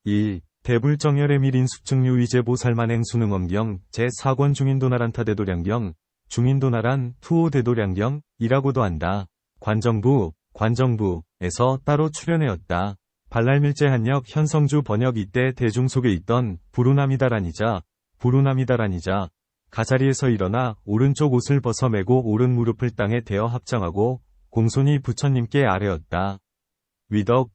1. 대불정열의 밀인 숙증류 위제보살만행 수능엄경 제4권 중인도나란타 대도량경 중인도나란 투호 대도량경 이라고도 한다. 관정부에서 따로 출연하였다. 발랄밀제 한역 현성주 번역 이때 대중 속에 있던 부루나미다란이자 가자리에서 일어나 오른쪽 옷을 벗어 매고 오른 무릎을 땅에 대어 합장하고 공손히 부처님께 아뢰었다. 위덕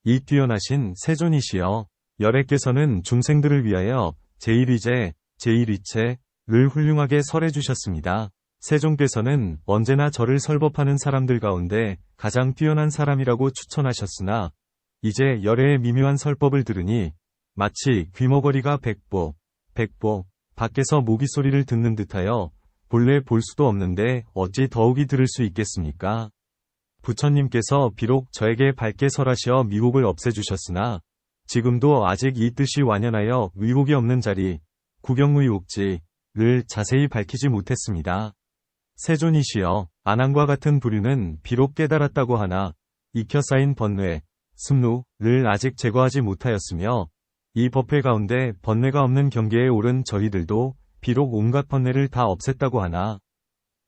이 뛰어나신 세존이시여 열애께서는 중생들을 위하여 제1위체를 훌륭하게 설해 주셨습니다. 세존께서는 언제나 저를 설법하는 사람들 가운데 가장 뛰어난 사람이라고 추천하셨으나 이제 열애의 미묘한 설법을 들으니 마치 귀머거리가 백보 밖에서 모기 소리를 듣는 듯하여 본래 볼 수도 없는데 어찌 더욱이 들을 수 있겠습니까? 부처님께서 비록 저에게 밝게 설하시어 미혹을 없애주셨으나 지금도 아직 이 뜻이 완연하여 위혹이 없는 자리, 구경무의혹지를 자세히 밝히지 못했습니다. 세존이시여, 안항과 같은 부류는 비록 깨달았다고 하나 익혀 쌓인 번뇌, 습루를 아직 제거하지 못하였으며 이 법회 가운데 번뇌가 없는 경계에 오른 저희들도 비록 온갖 번뇌를 다 없앴다고 하나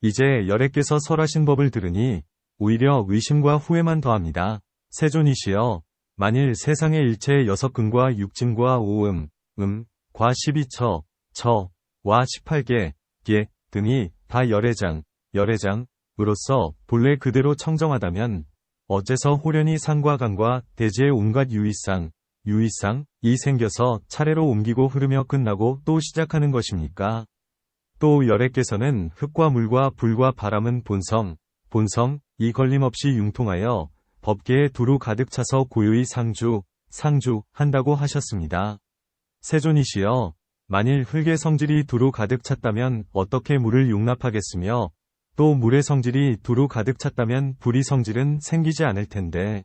이제 열애께서 설하신 법을 들으니 오히려 의심과 후회만 더합니다. 세존이시여, 만일 세상의 일체의 6근과 6진과 5음, 과 12처, 와 18개, 등이 다 열애장으로서 본래 그대로 청정하다면 어째서 호련히 상과 강과 대지의 온갖 유의상이 생겨서 차례로 옮기고 흐르며 끝나고 또 시작하는 것입니까? 또 열애께서는 흙과 물과 불과 바람은 본성이 걸림없이 융통하여 법계에 두루 가득 차서 고요히 상주한다고 하셨습니다. 세존이시여, 만일 흙의 성질이 두루 가득 찼다면 어떻게 물을 용납하겠으며 또 물의 성질이 두루 가득 찼다면 불의 성질은 생기지 않을 텐데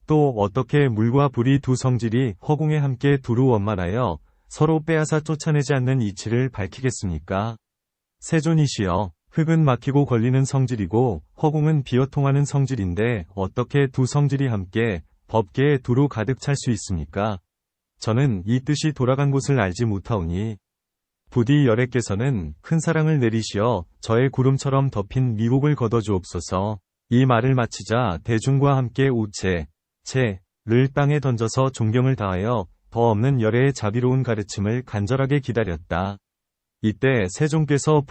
또 어떻게 물과 불이 두 성질이 허공에 함께 두루 원만하여 서로 빼앗아 쫓아내지 않는 이치를 밝히겠습니까? 세존이시여, 흙은 막히고 걸리는 성질이고 허공은 비어 통하는 성질인데 어떻게 두 성질이 함께 법계에 두루 가득 찰 수 있습니까? 저는 이 뜻이 돌아간 곳을 알지 못하오니 부디 열애께서는 큰 사랑을 내리시어 저의 구름처럼 덮인 미혹을 걷어주옵소서. 이 말을 마치자 대중과 함께 채를 땅에 던져서 존경을 다하여 더 없는 열애의 자비로운 가르침을 간절하게 기다렸다. 이때 세존께서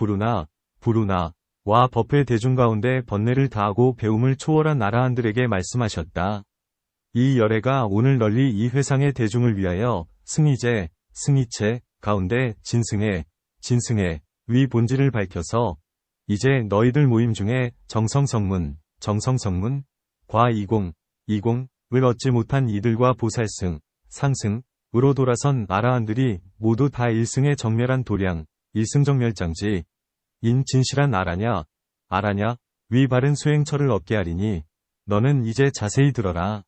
부루나와 법회 대중 가운데 번뇌를 다하고 배움을 초월한 아라한들에게 말씀하셨다. 이 열애가 오늘 널리 이 회상의 대중을 위하여 승의체 가운데 진승의 위 본질을 밝혀서 이제 너희들 모임 중에 정성성문 과 이공을 얻지 못한 이들과 상승으로 돌아선 아라한들이 모두 다 일승의 정멸한 도량, 일승정멸장지 인 진실한 아라냐 위 바른 수행처를 얻게 하리니 너는 이제 자세히 들어라.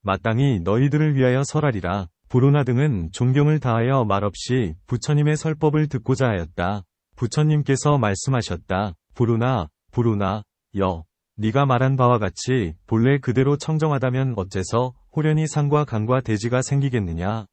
마땅히 너희들을 위하여 설하리라. 부루나 등은 존경을 다하여 말없이 부처님의 설법을 듣고자 하였다. 부처님께서 말씀하셨다. 부루나 네가 말한 바와 같이 본래 그대로 청정하다면 어째서 호련히 상과 강과 대지가 생기겠느냐.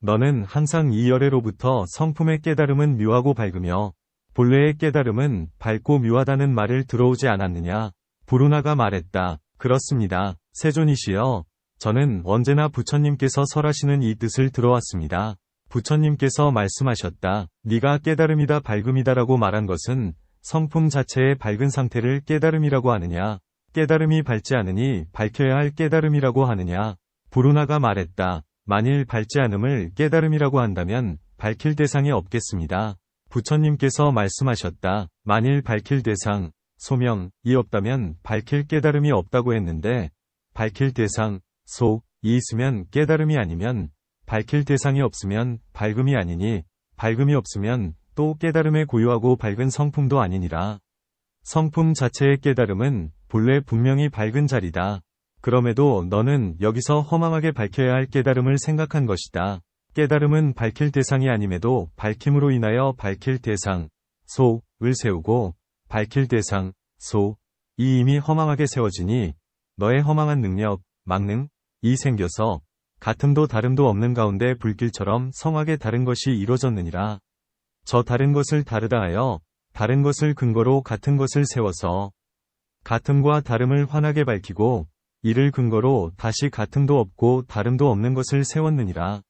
너는 항상 이 열애로부터 성품의 깨달음은 묘하고 밝으며 본래의 깨달음은 밝고 묘하다는 말을 들어오지 않았느냐. 부루나가 말했다. 그렇습니다. 세존이시여, 저는 언제나 부처님께서 설하시는 이 뜻을 들어왔습니다. 부처님께서 말씀하셨다. 네가 깨달음이다 밝음이다라고 말한 것은 성품 자체의 밝은 상태를 깨달음이라고 하느냐, 깨달음이 밝지 않으니 밝혀야 할 깨달음이라고 하느냐. 부루나가 말했다. 만일 밝지 않음을 깨달음이라고 한다면 밝힐 대상이 없겠습니다. 부처님께서 말씀하셨다. 만일 밝힐 대상, 소명이 없다면 밝힐 깨달음이 없다고 했는데 밝힐 대상, 소이 있으면 깨달음이 아니면 밝힐 대상이 없으면 밝음이 아니니 밝음이 없으면 또 깨달음의 고유하고 밝은 성품도 아니니라. 성품 자체의 깨달음은 본래 분명히 밝은 자리다. 그럼에도 너는 여기서 허망하게 밝혀야 할 깨달음을 생각한 것이다. 깨달음은 밝힐 대상이 아님에도 밝힘으로 인하여 밝힐 대상, 소를 세우고 밝힐 대상, 소이 이미 허망하게 세워지니 너의 허망한 능력, 망능이 생겨서 같음도 다름도 없는 가운데 불길처럼 성하게 다른 것이 이루어졌느니라. 저 다른 것을 다르다 하여 다른 것을 근거로 같은 것을 세워서 같음과 다름을 환하게 밝히고 이를 근거로 다시 같음도 없고 다름도 없는 것을 세웠느니라.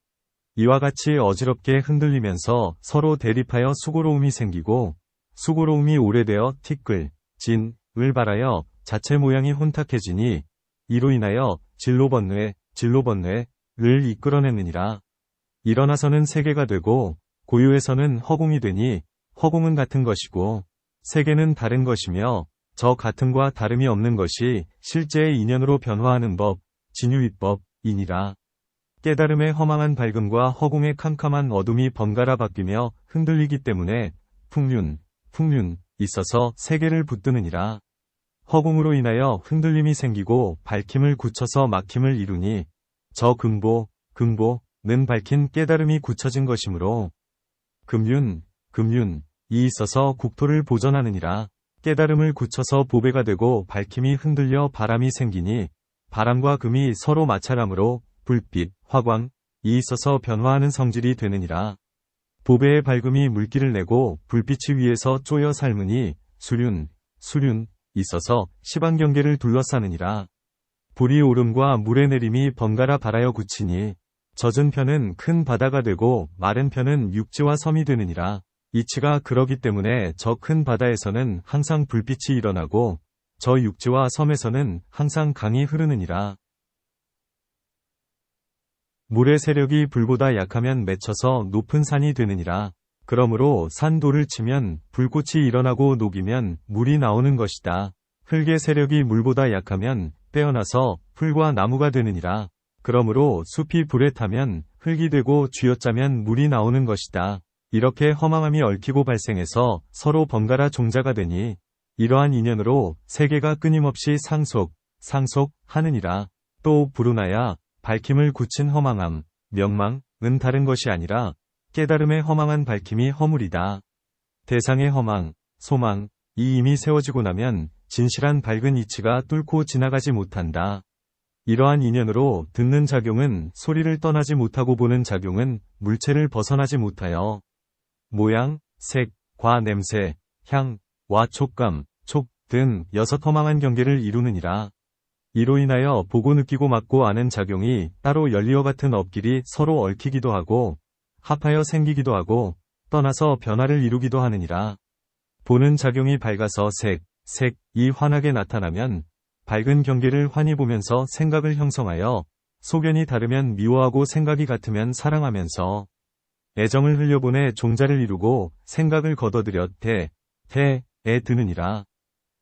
이와 같이 어지럽게 흔들리면서 서로 대립하여 수고로움이 생기고 수고로움이 오래되어 티끌, 진을 발하여 자체 모양이 혼탁해지니 이로 인하여 진로번뇌를 이끌어내느니라. 일어나서는 세계가 되고 고유에서는 허공이 되니 허공은 같은 것이고 세계는 다른 것이며 저 같음과 다름이 없는 것이 실제의 인연으로 변화하는 법, 진유이법이니라. 깨달음의 허망한 밝음과 허공의 캄캄한 어둠이 번갈아 바뀌며 흔들리기 때문에 풍륜 있어서 세계를 붙드느니라. 허공으로 인하여 흔들림이 생기고 밝힘을 굳혀서 막힘을 이루니 저 근보는 밝힌 깨달음이 굳혀진 것이므로 금륜이 있어서 국토를 보전하느니라. 깨달음을 굳혀서 보배가 되고 밝힘이 흔들려 바람이 생기니 바람과 금이 서로 마찰하므로 불빛, 화광이 있어서 변화하는 성질이 되느니라. 보배의 밝음이 물기를 내고 불빛이 위에서 쪼여 삶으니 수륜 있어서 시방경계를 둘러싸느니라. 불이 오름과 물의 내림이 번갈아 발하여 굳히니 젖은 편은 큰 바다가 되고 마른 편은 육지와 섬이 되느니라. 이치가 그러기 때문에 저 큰 바다에서는 항상 불빛이 일어나고 저 육지와 섬에서는 항상 강이 흐르느니라. 물의 세력이 불보다 약하면 맺혀서 높은 산이 되느니라. 그러므로 산돌을 치면 불꽃이 일어나고 녹이면 물이 나오는 것이다. 흙의 세력이 물보다 약하면 빼어나서 풀과 나무가 되느니라. 그러므로 숲이 불에 타면 흙이 되고 쥐어짜면 물이 나오는 것이다. 이렇게 허망함이 얽히고 발생해서 서로 번갈아 종자가 되니 이러한 인연으로 세계가 끊임없이 상속하느니라. 또 불운하야 밝힘을 굳힌 허망함, 명망은 다른 것이 아니라 깨달음의 허망한 밝힘이 허물이다. 대상의 허망, 소망이 이미 세워지고 나면 진실한 밝은 이치가 뚫고 지나가지 못한다. 이러한 인연으로 듣는 작용은 소리를 떠나지 못하고 보는 작용은 물체를 벗어나지 못하여 모양, 색, 과 냄새, 향, 와 촉감, 촉 등 6 허망한 경계를 이루느니라. 이로 인하여 보고 느끼고 맡고 아는 작용이 따로 연리와 같은 업길이 서로 얽히기도 하고 합하여 생기기도 하고 떠나서 변화를 이루기도 하느니라. 보는 작용이 밝아서 색이 환하게 나타나면 밝은 경계를 환히 보면서 생각을 형성하여 소견이 다르면 미워하고 생각이 같으면 사랑하면서 애정을 흘려보내 종자를 이루고 생각을 거둬들여 태에 드느니라.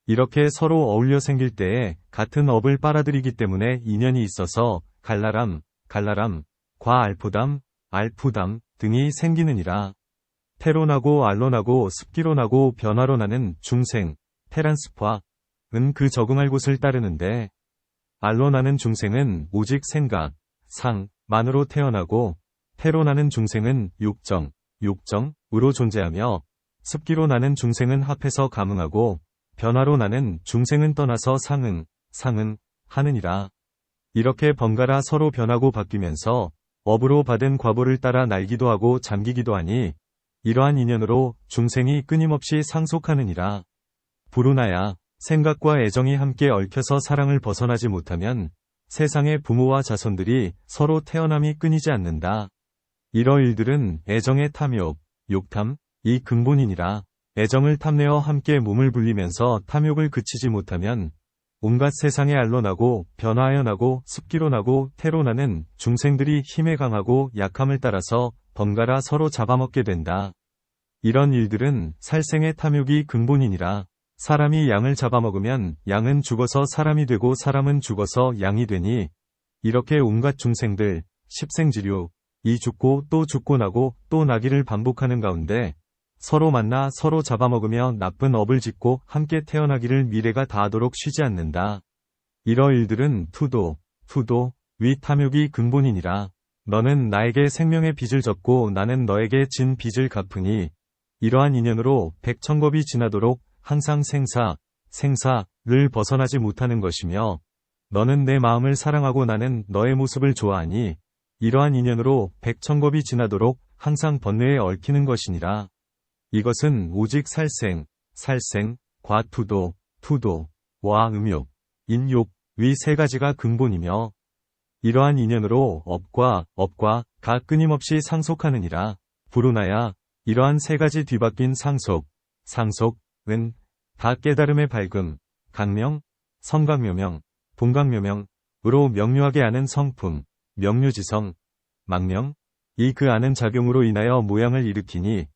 이렇게 서로 어울려 생길 때에 같은 업을 빨아들이기 때문에 인연이 있어서 갈라람, 알푸담 등이 생기느니라. 태로 나고 알로 나고 습기로 나고 변화로 나는 중생, 테란스파는 그 적응할 곳을 따르는데 알로 나는 중생은 오직 생각, 상만으로 태어나고 태로 나는 중생은 욕정으로 존재하며 습기로 나는 중생은 합해서 감응하고 변화로 나는 중생은 떠나서 상응하느니라. 이렇게 번갈아 서로 변하고 바뀌면서 업으로 받은 과보를 따라 날기도 하고 잠기기도 하니 이러한 인연으로 중생이 끊임없이 상속하느니라. 불운하야 생각과 애정이 함께 얽혀서 사랑을 벗어나지 못하면 세상의 부모와 자손들이 서로 태어남이 끊이지 않는다. 이러 일들은 애정의 탐욕, 욕탐이 근본이니라. 애정을 탐내어 함께 몸을 불리면서 탐욕을 그치지 못하면 온갖 세상에 알로 나고 변화하여 나고 습기로 나고 태로 나는 중생들이 힘에 강하고 약함을 따라서 번갈아 서로 잡아먹게 된다. 이런 일들은 살생의 탐욕이 근본이니라. 사람이 양을 잡아먹으면 양은 죽어서 사람이 되고 사람은 죽어서 양이 되니 이렇게 온갖 중생들, 십생지류이 죽고 나고 또 나기를 반복하는 가운데 서로 만나 서로 잡아먹으며 나쁜 업을 짓고 함께 태어나기를 미래가 다하도록 쉬지 않는다. 이러 일들은 위 탐욕이 근본이니라. 너는 나에게 생명의 빚을 졌고 나는 너에게 진 빚을 갚으니 이러한 인연으로 백천겁이 지나도록 항상 생사를 벗어나지 못하는 것이며 너는 내 마음을 사랑하고 나는 너의 모습을 좋아하니 이러한 인연으로 백천겁이 지나도록 항상 번뇌에 얽히는 것이니라. 이것은 오직 살생, 과 투도, 와 음욕, 인욕, 위 세 가지가 근본이며 이러한 인연으로 업과 가 끊임없이 상속하느니라. 불운하야 이러한 세 가지 뒤바뀐 상속은 다 깨달음의 밝음, 강명, 성강묘명, 본강묘명으로 명료하게 아는 성품, 명료지성, 망명, 이 그 아는 작용으로 인하여 모양을 일으키니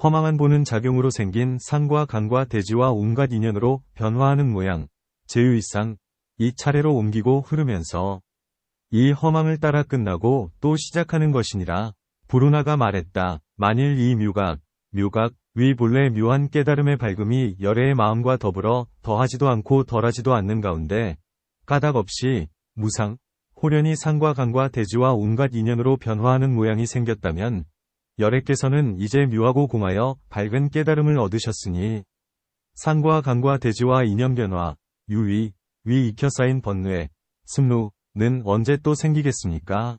허망한 보는 작용으로 생긴 상과 강과 대지와 온갖 인연으로 변화하는 모양, 제유이상, 이 차례로 옮기고 흐르면서 이 허망을 따라 끝나고 또 시작하는 것이니라. 불운하가 말했다. 만일 이 묘각, 위 본래 묘한 깨달음의 밝음이 열애의 마음과 더불어 더하지도 않고 덜하지도 않는 가운데 까닭 없이 무상, 호련히 상과 강과 대지와 온갖 인연으로 변화하는 모양이 생겼다면 열애께서는 이제 묘하고 공하여 밝은 깨달음을 얻으셨으니 상과 강과 대지와 인연 변화, 위 익혀 쌓인 번뇌, 습루는 언제 또 생기겠습니까?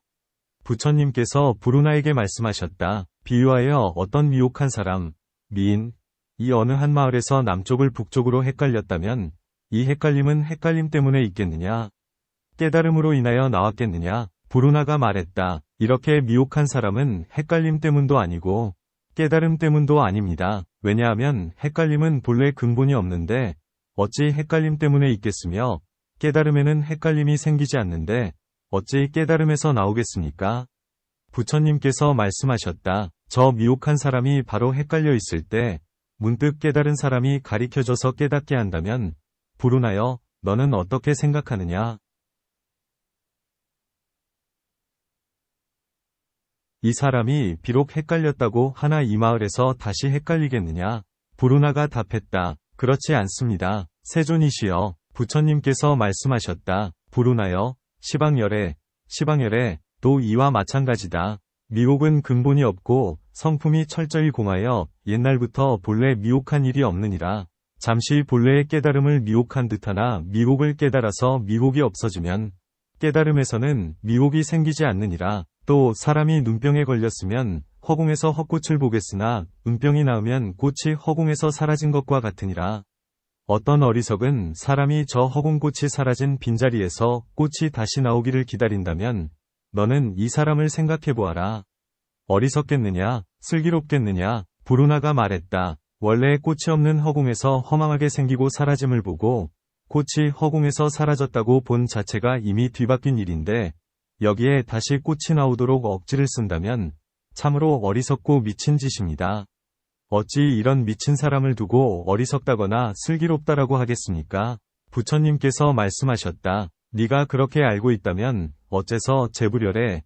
부처님께서 불운하에게 말씀하셨다. 비유하여 어떤 미혹한 사람, 미인, 이 어느 한 마을에서 남쪽을 북쪽으로 헷갈렸다면 이 헷갈림은 헷갈림 때문에 있겠느냐? 깨달음으로 인하여 나왔겠느냐? 불운하가 말했다. 이렇게 미혹한 사람은 헷갈림 때문도 아니고 깨달음 때문도 아닙니다. 왜냐하면 헷갈림은 본래 근본이 없는데 어찌 헷갈림 때문에 있겠으며 깨달음에는 헷갈림이 생기지 않는데 어찌 깨달음에서 나오겠습니까? 부처님께서 말씀하셨다. 저 미혹한 사람이 바로 헷갈려 있을 때 문득 깨달은 사람이 가리켜줘서 깨닫게 한다면 불운하여 너는 어떻게 생각하느냐? 이 사람이 비록 헷갈렸다고 하나 이 마을에서 다시 헷갈리겠느냐? 불운하가 답했다. 그렇지 않습니다. 세존이시여, 부처님께서 말씀하셨다. 불운하여 시방열애 또 이와 마찬가지다. 미혹은 근본이 없고 성품이 철저히 공하여 옛날부터 본래 미혹한 일이 없느니라. 잠시 본래의 깨달음을 미혹한 듯하나 미혹을 깨달아서 미혹이 없어지면 깨달음에서는 미혹이 생기지 않느니라. 또 사람이 눈병에 걸렸으면 허공에서 헛꽃을 보겠으나 은병이 나으면 꽃이 허공에서 사라진 것과 같으니라. 어떤 어리석은 사람이 저 허공꽃이 사라진 빈자리에서 꽃이 다시 나오기를 기다린다면 너는 이 사람을 생각해보아라. 어리석겠느냐? 슬기롭겠느냐? 불운하가 말했다. 원래 꽃이 없는 허공에서 허망하게 생기고 사라짐을 보고 꽃이 허공에서 사라졌다고 본 자체가 이미 뒤바뀐 일인데 여기에 다시 꽃이 나오도록 억지를 쓴다면 참으로 어리석고 미친 짓입니다. 어찌 이런 미친 사람을 두고 어리석다거나 슬기롭다라고 하겠습니까? 부처님께서 말씀하셨다. 네가 그렇게 알고 있다면 어째서 제불열애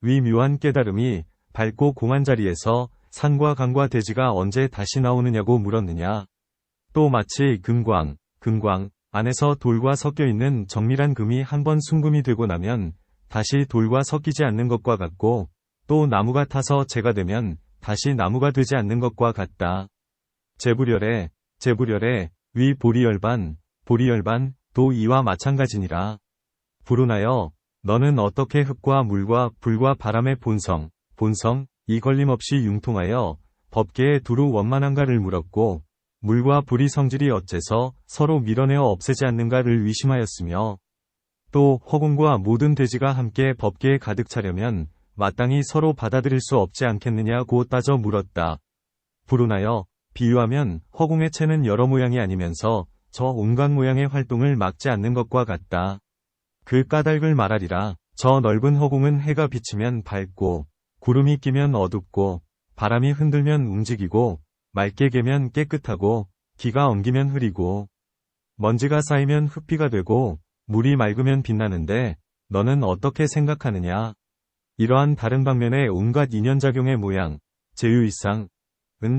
위 묘한 깨달음이 밝고 공한 자리에서 산과 강과 대지가 언제 다시 나오느냐고 물었느냐? 또 마치 금광 안에서 돌과 섞여 있는 정밀한 금이 한번 순금이 되고 나면 다시 돌과 섞이지 않는 것과 같고 또 나무가 타서 재가 되면 다시 나무가 되지 않는 것과 같다. 제불열애 위 보리열반 또 이와 마찬가지니라. 불운하여 너는 어떻게 흙과 물과 불과 바람의 본성 이 걸림없이 융통하여 법계에 두루 원만한가를 물었고 물과 불이 성질이 어째서 서로 밀어내어 없애지 않는가를 의심하였으며 또 허공과 모든 대지가 함께 법계에 가득 차려면 마땅히 서로 받아들일 수 없지 않겠느냐고 따져 물었다. 불운하여 비유하면 허공의 채는 여러 모양이 아니면서 저 온갖 모양의 활동을 막지 않는 것과 같다. 그 까닭을 말하리라. 저 넓은 허공은 해가 비치면 밝고 구름이 끼면 어둡고 바람이 흔들면 움직이고 맑게 개면 깨끗하고 기가 엉기면 흐리고 먼지가 쌓이면 흙비가 되고 물이 맑으면 빛나는데 너는 어떻게 생각하느냐? 이러한 다른 방면의 온갖 인연작용의 모양, 제유이상은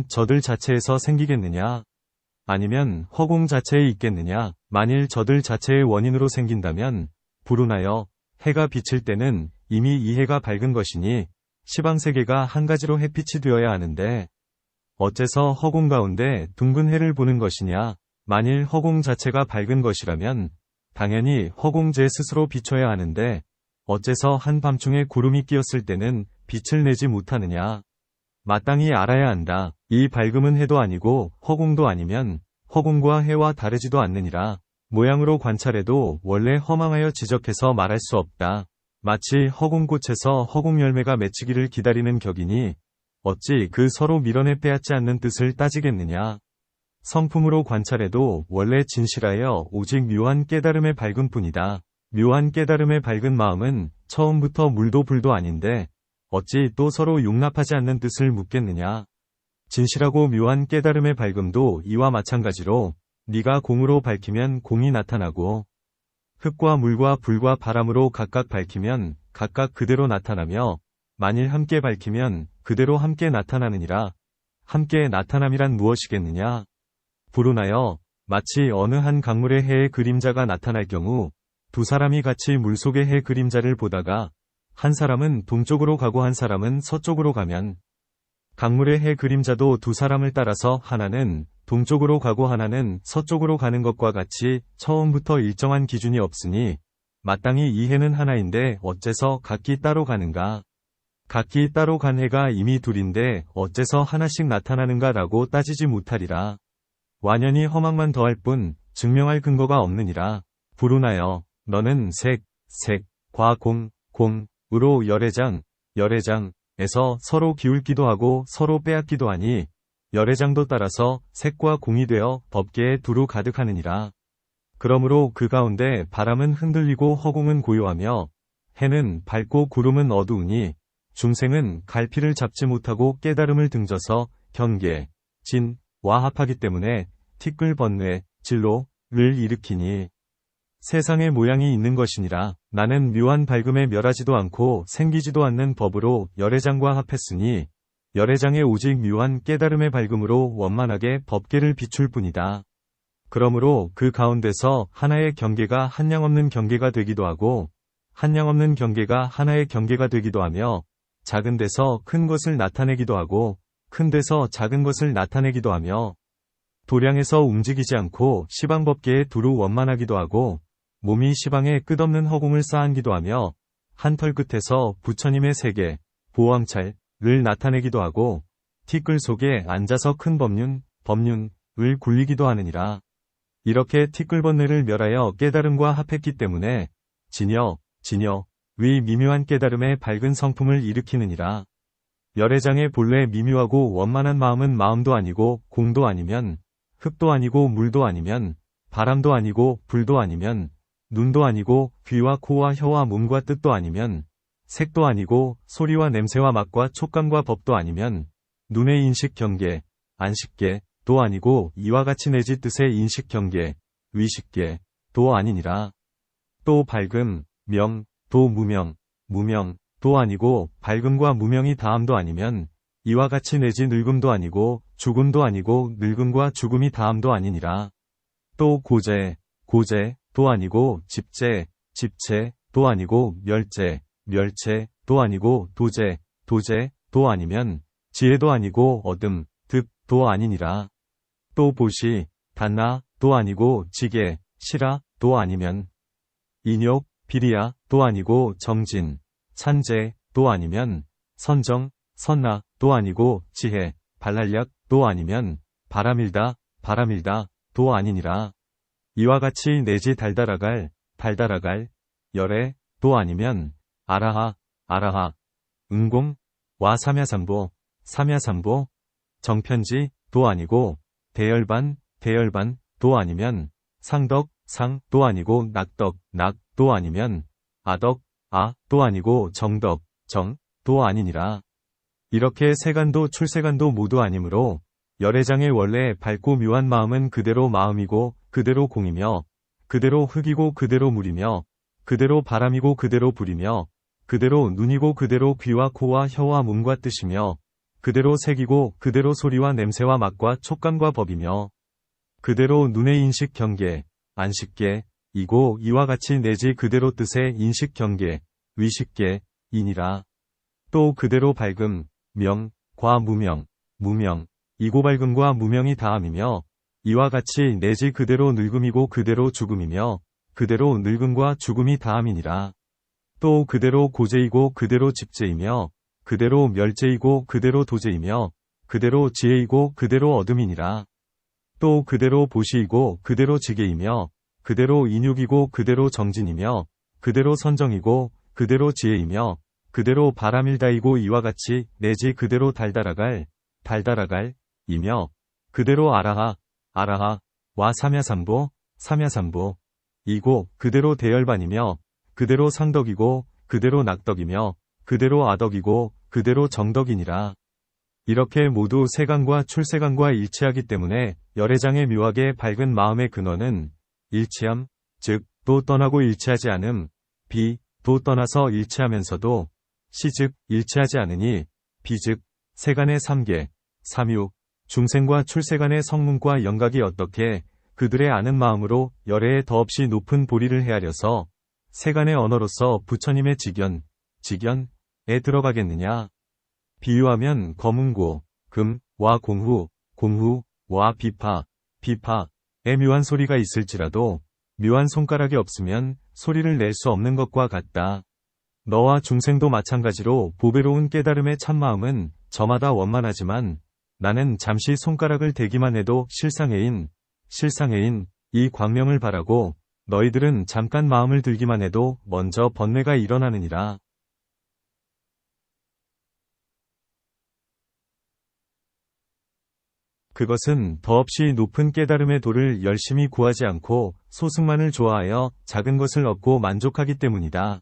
저들 자체에서 생기겠느냐? 아니면 허공 자체에 있겠느냐? 만일 저들 자체의 원인으로 생긴다면 불운하여 해가 비칠 때는 이미 이 해가 밝은 것이니 시방세계가 한 가지로 햇빛이 되어야 하는데 어째서 허공 가운데 둥근 해를 보는 것이냐? 만일 허공 자체가 밝은 것이라면 당연히 허공 제 스스로 비춰야 하는데 어째서 한밤중에 구름이 끼었을 때는 빛을 내지 못하느냐. 마땅히 알아야 한다. 이 밝음은 해도 아니고 허공도 아니면 허공과 해와 다르지도 않느니라. 모양으로 관찰해도 원래 허망하여 지적해서 말할 수 없다. 마치 허공꽃에서 허공열매가 맺히기를 기다리는 격이니 어찌 그 서로 밀어내 빼앗지 않는 뜻을 따지겠느냐. 성품으로 관찰해도 원래 진실하여 오직 묘한 깨달음의 밝음 뿐이다. 묘한 깨달음의 밝은 마음은 처음부터 물도 불도 아닌데 어찌 또 서로 용납하지 않는 뜻을 묻겠느냐. 진실하고 묘한 깨달음의 밝음도 이와 마찬가지로 네가 공으로 밝히면 공이 나타나고 흙과 물과 불과 바람으로 각각 밝히면 각각 그대로 나타나며 만일 함께 밝히면 그대로 함께 나타나느니라. 함께 나타남이란 무엇이겠느냐. 불운하여 마치 어느 한 강물의 해의 그림자가 나타날 경우 두 사람이 같이 물속의 해 그림자를 보다가 한 사람은 동쪽으로 가고 한 사람은 서쪽으로 가면 강물의 해 그림자도 두 사람을 따라서 하나는 동쪽으로 가고 하나는 서쪽으로 가는 것과 같이 처음부터 일정한 기준이 없으니 마땅히 이 해는 하나인데 어째서 각기 따로 가는가. 각기 따로 간 해가 이미 둘인데 어째서 하나씩 나타나는가라고 따지지 못하리라. 완연히 허망만 더할 뿐 증명할 근거가 없느니라. 불운하여 너는 과 공으로 열애장에서 서로 기울기도 하고 서로 빼앗기도 하니 열애장도 따라서 색과 공이 되어 법계에 두루 가득하느니라. 그러므로 그 가운데 바람은 흔들리고 허공은 고요하며 해는 밝고 구름은 어두우니 중생은 갈피를 잡지 못하고 깨달음을 등져서 경계, 진와 합하기 때문에 티끌번뇌, 진로를 일으키니 세상의 모양이 있는 것이니라. 나는 묘한 밝음에 멸하지도 않고 생기지도 않는 법으로 열애장과 합했으니 열애장에 오직 묘한 깨달음의 밝음으로 원만하게 법계를 비출 뿐이다. 그러므로 그 가운데서 하나의 경계가 한량없는 경계가 되기도 하고 한량없는 경계가 하나의 경계가 되기도 하며 작은 데서 큰 것을 나타내기도 하고 큰 데서 작은 것을 나타내기도 하며 도량에서 움직이지 않고 시방법계에 두루 원만하기도 하고 몸이 시방에 끝없는 허공을 쌓안기도 하며 한 털 끝에서 부처님의 세계, 보왕찰을 나타내기도 하고 티끌 속에 앉아서 큰 법륜을 굴리기도 하느니라. 이렇게 티끌번뇌를 멸하여 깨달음과 합했기 때문에 진여의 미묘한 깨달음의 밝은 성품을 일으키느니라. 열애장의 본래 미묘하고 원만한 마음은 마음도 아니고 공도 아니면 흙도 아니고 물도 아니면 바람도 아니고 불도 아니면 눈도 아니고 귀와 코와 혀와 몸과 뜻도 아니면 색도 아니고 소리와 냄새와 맛과 촉감과 법도 아니면 눈의 인식 경계, 안식계도 아니고 이와 같이 내지 뜻의 인식 경계, 위식계도 아니니라. 또 밝음, 도 무명도 아니고 밝음과 무명이 다함도 아니면 이와 같이 내지 늙음도 아니고 죽음도 아니고 늙음과 죽음이 다함도 아니니라. 또 고제도 아니고 집체도 아니고 멸체도 아니고 도제도 아니면 지혜도 아니고 어둠, 득도 아니니라. 또 보시, 단나도 아니고 지계, 시라도 아니면 인욕, 비리야도 아니고 정진, 찬제도 아니면 선정, 선나도 아니고 지혜, 발랄약도 아니면 바람일다도 아니니라. 이와 같이 내지 달달아갈, 열애도 아니면 아라하, 응공와 삼야삼보, 정편지도 아니고 대열반도 아니면 상도 아니고 낙도 아니면 아도 아니고 정도 아니니라. 이렇게 세간도 출세간도 모두 아니므로 열애장의 원래 밝고 묘한 마음은 그대로 마음이고 그대로 공이며 그대로 흙이고 그대로 물이며 그대로 바람이고 그대로 불이며 그대로 눈이고 그대로 귀와 코와 혀와 몸과 뜻이며 그대로 색이고 그대로 소리와 냄새와 맛과 촉감과 법이며 그대로 눈의 인식 경계, 안식계이고 이와 같이 내지 그대로 뜻의 인식 경계, 위식계이니라. 또 그대로 밝음, 과 무명이고 밝음과 무명이 다함이며 이와 같이 내지 그대로 늙음이고 그대로 죽음이며 그대로 늙음과 죽음이 다함이니라. 또 그대로 고재이고 그대로 집재이며 그대로 멸재이고 그대로 도재이며 그대로 지혜이고 그대로 어둠이니라. 또 그대로 보시이고 그대로 지계이며 그대로 인육이고 그대로 정진이며 그대로 선정이고 그대로 지혜이며 그대로 바람일다이고 이와 같이 내지 그대로 달달아갈 이며 그대로 아라하 와 삼야삼보 이고 그대로 대열반이며 그대로 상덕이고 그대로 낙덕이며 그대로 아덕이고 그대로 정덕이니라. 이렇게 모두 세간과 출세간과 일치하기 때문에 열애장의 묘하게 밝은 마음의 근원은 일치함, 즉 도 떠나고 일치하지 않음, 비, 도 떠나서 일치하면서도 시, 즉 일치하지 않으니 비, 즉 세간의 삼계, 삼유, 중생과 출세간의 성문과 영각이 어떻게 그들의 아는 마음으로 열애에 더없이 높은 보리를 헤아려서 세간의 언어로서 부처님의 직연에 들어가겠느냐. 비유하면 검은고, 금, 와 공후, 와 비파에 묘한 소리가 있을지라도 묘한 손가락이 없으면 소리를 낼 수 없는 것과 같다. 너와 중생도 마찬가지로 보배로운 깨달음의 참마음은 저마다 원만하지만 나는 잠시 손가락을 대기만 해도 실상해인 이 광명을 바라고 너희들은 잠깐 마음을 들기만 해도 먼저 번뇌가 일어나느니라. 그것은 더없이 높은 깨달음의 도를 열심히 구하지 않고 소승만을 좋아하여 작은 것을 얻고 만족하기 때문이다.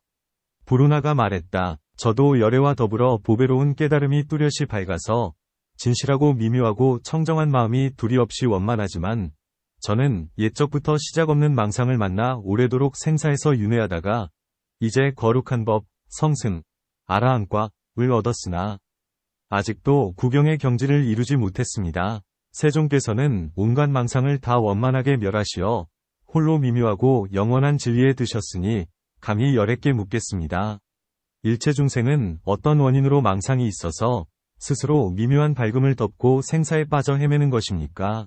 부르나가 말했다. 저도 열애와 더불어 보배로운 깨달음이 뚜렷이 밝아서 진실하고 미묘하고 청정한 마음이 두리없이 원만하지만 저는 옛적부터 시작 없는 망상을 만나 오래도록 생사에서 윤회하다가 이제 거룩한 법, 성승, 아라한과를 얻었으나 아직도 구경의 경지를 이루지 못했습니다. 세종께서는 온갖 망상을 다 원만하게 멸하시어 홀로 미묘하고 영원한 진리에 드셨으니 감히 열애께 묻겠습니다. 일체 중생은 어떤 원인으로 망상이 있어서 스스로 미묘한 밝음을 덮고 생사에 빠져 헤매는 것입니까?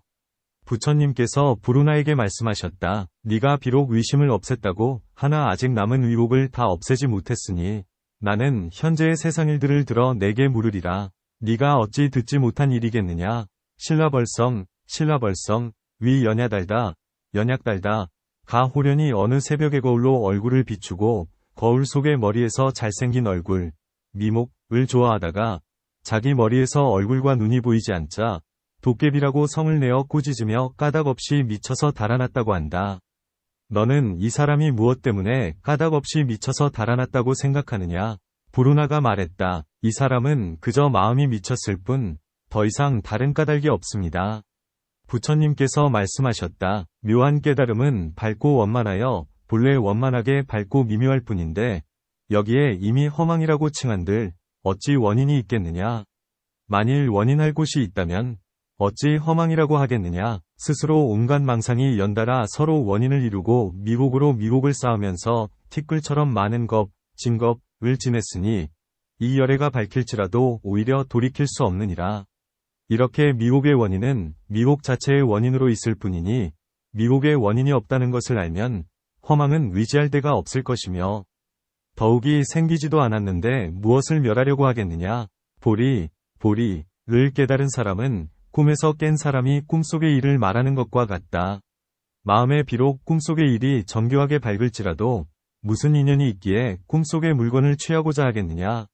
부처님께서 부르나에게 말씀하셨다. 네가 비록 위심을 없앴다고 하나 아직 남은 의혹을 다 없애지 못했으니 나는 현재의 세상 일들을 들어 내게 물으리라. 네가 어찌 듣지 못한 일이겠느냐. 신라벌성, 위 연약달다, 가 호련히 어느 새벽의 거울로 얼굴을 비추고 거울 속의 머리에서 잘생긴 얼굴, 미목을 좋아하다가 자기 머리에서 얼굴과 눈이 보이지 않자 도깨비라고 성을 내어 꾸짖으며 까닭없이 미쳐서 달아났다고 한다. 너는 이 사람이 무엇 때문에 까닭없이 미쳐서 달아났다고 생각하느냐? 부르나가 말했다. 이 사람은 그저 마음이 미쳤을 뿐 더 이상 다른 까닭이 없습니다. 부처님께서 말씀하셨다. 묘한 깨달음은 밝고 원만하여 본래 원만하게 밝고 미묘할 뿐인데 여기에 이미 허망이라고 칭한들 어찌 원인이 있겠느냐. 만일 원인할 곳이 있다면 어찌 허망이라고 하겠느냐. 스스로 온갖 망상이 연달아 서로 원인을 이루고 미혹으로 미혹을 쌓으면서 티끌처럼 많은 진겁을 지냈으니 이 열애가 밝힐지라도 오히려 돌이킬 수 없느니라. 이렇게 미혹의 원인은 미혹 자체의 원인으로 있을 뿐이니 미혹의 원인이 없다는 것을 알면 허망은 위지할 데가 없을 것이며 더욱이 생기지도 않았는데 무엇을 멸하려고 하겠느냐. 보리를 깨달은 사람은 꿈에서 깬 사람이 꿈속의 일을 말하는 것과 같다. 마음에 비록 꿈속의 일이 정교하게 밝을지라도 무슨 인연이 있기에 꿈속의 물건을 취하고자 하겠느냐.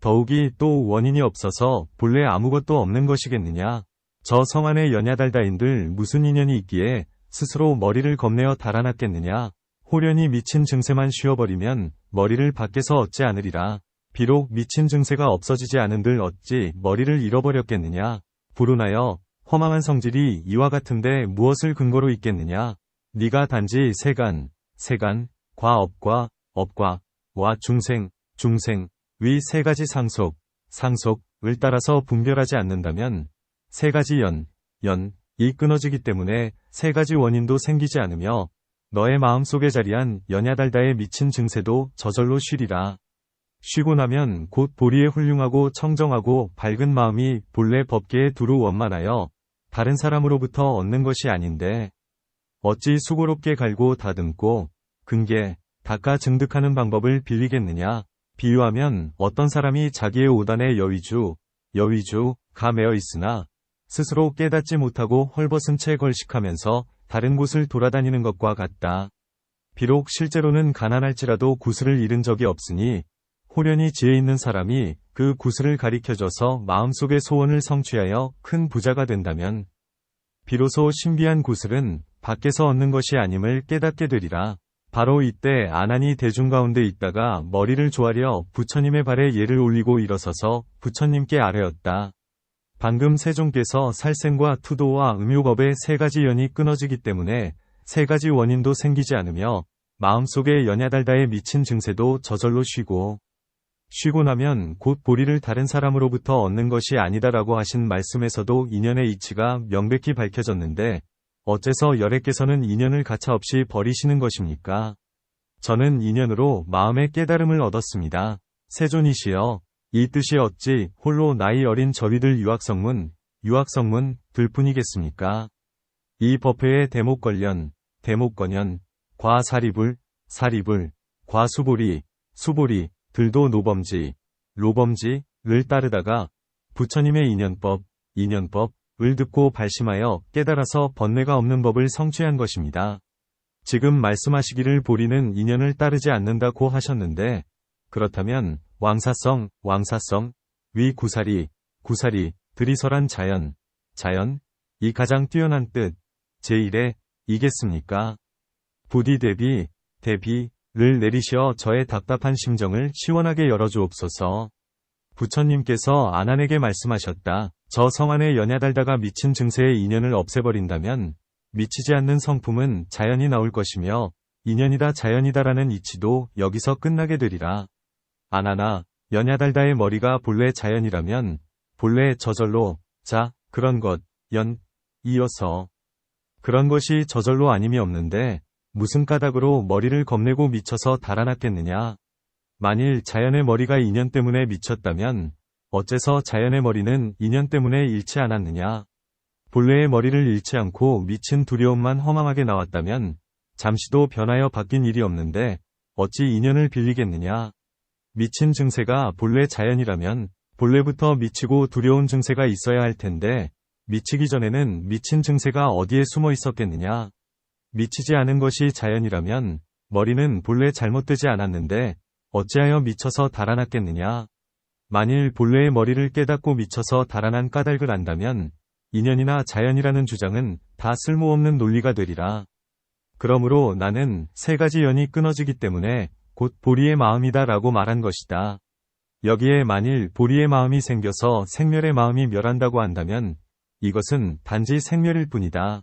더욱이 또 원인이 없어서 본래 아무것도 없는 것이겠느냐. 저 성 안의 연야달다인들 무슨 인연이 있기에 스스로 머리를 겁내어 달아났겠느냐. 호련히 미친 증세만 쉬어버리면 머리를 밖에서 얻지 않으리라. 비록 미친 증세가 없어지지 않은들 어찌 머리를 잃어버렸겠느냐. 부르나여 허망한 성질이 이와 같은데 무엇을 근거로 있겠느냐. 네가 단지 세간, 업과 와 중생, 위 세 가지 상속을 따라서 분별하지 않는다면 세 가지 연이 끊어지기 때문에 세 가지 원인도 생기지 않으며 너의 마음속에 자리한 연야달다의 미친 증세도 저절로 쉬리라. 쉬고 나면 곧 보리의 훌륭하고 청정하고 밝은 마음이 본래 법계에 두루 원만하여 다른 사람으로부터 얻는 것이 아닌데 어찌 수고롭게 갈고 다듬고 닦아 증득하는 방법을 빌리겠느냐? 비유하면 어떤 사람이 자기의 오단에 여위주가 매어 있으나 스스로 깨닫지 못하고 헐벗은 채 걸식하면서 다른 곳을 돌아다니는 것과 같다. 비록 실제로는 가난할지라도 구슬을 잃은 적이 없으니 호련히 지혜 있는 사람이 그 구슬을 가리켜줘서 마음속의 소원을 성취하여 큰 부자가 된다면 비로소 신비한 구슬은 밖에서 얻는 것이 아님을 깨닫게 되리라. 바로 이때 아난이 대중 가운데 있다가 머리를 조아려 부처님의 발에 예를 올리고 일어서서 부처님께 아뢰었다. 방금 세종께서 살생과 투도와 음욕업의 세 가지 연이 끊어지기 때문에 세 가지 원인도 생기지 않으며 마음속에 연야달다에 미친 증세도 저절로 쉬고 나면 곧 보리를 다른 사람으로부터 얻는 것이 아니다라고 하신 말씀에서도 인연의 이치가 명백히 밝혀졌는데 어째서 열애께서는 인연을 가차없이 버리시는 것입니까? 저는 인연으로 마음의 깨달음을 얻었습니다. 세존이시여, 이 뜻이 어찌 홀로 나이 어린 저희들 유학성문 들뿐이겠습니까? 이 법회의 대목걸련, 과사리불, 과수보리, 들도 로범지를 따르다가 부처님의 인연법을 듣고 발심하여 깨달아서 번뇌가 없는 법을 성취한 것입니다. 지금 말씀하시기를 보리는 인연을 따르지 않는다고 하셨는데 그렇다면 왕사성, 위 구사리, 들이설한 자연, 이 가장 뛰어난 뜻, 제1의 이겠습니까? 부디 대비를 내리시어 저의 답답한 심정을 시원하게 열어주옵소서. 부처님께서 아난에게 말씀하셨다. 저 성안에 연야달다가 미친 증세의 인연을 없애버린다면 미치지 않는 성품은 자연이 나올 것이며 인연이다 자연이다라는 이치도 여기서 끝나게 되리라. 아나나, 연야달다의 머리가 본래 자연이라면 본래 저절로 그런 것, 이어서 그런 것이 저절로 아님이 없는데 무슨 까닭으로 머리를 겁내고 미쳐서 달아났겠느냐. 만일 자연의 머리가 인연 때문에 미쳤다면 어째서 자연의 머리는 인연 때문에 잃지 않았느냐. 본래의 머리를 잃지 않고 미친 두려움만 허망하게 나왔다면 잠시도 변하여 바뀐 일이 없는데 어찌 인연을 빌리겠느냐. 미친 증세가 본래 자연이라면 본래부터 미치고 두려운 증세가 있어야 할 텐데 미치기 전에는 미친 증세가 어디에 숨어 있었겠느냐. 미치지 않은 것이 자연이라면 머리는 본래 잘못되지 않았는데 어찌하여 미쳐서 달아났겠느냐. 만일 본래의 머리를 깨닫고 미쳐서 달아난 까닭을 안다면 인연이나 자연이라는 주장은 다 쓸모없는 논리가 되리라. 그러므로 나는 세 가지 연이 끊어지기 때문에 곧 보리의 마음이다 라고 말한 것이다. 여기에 만일 보리의 마음이 생겨서 생멸의 마음이 멸한다고 한다면 이것은 단지 생멸일 뿐이다.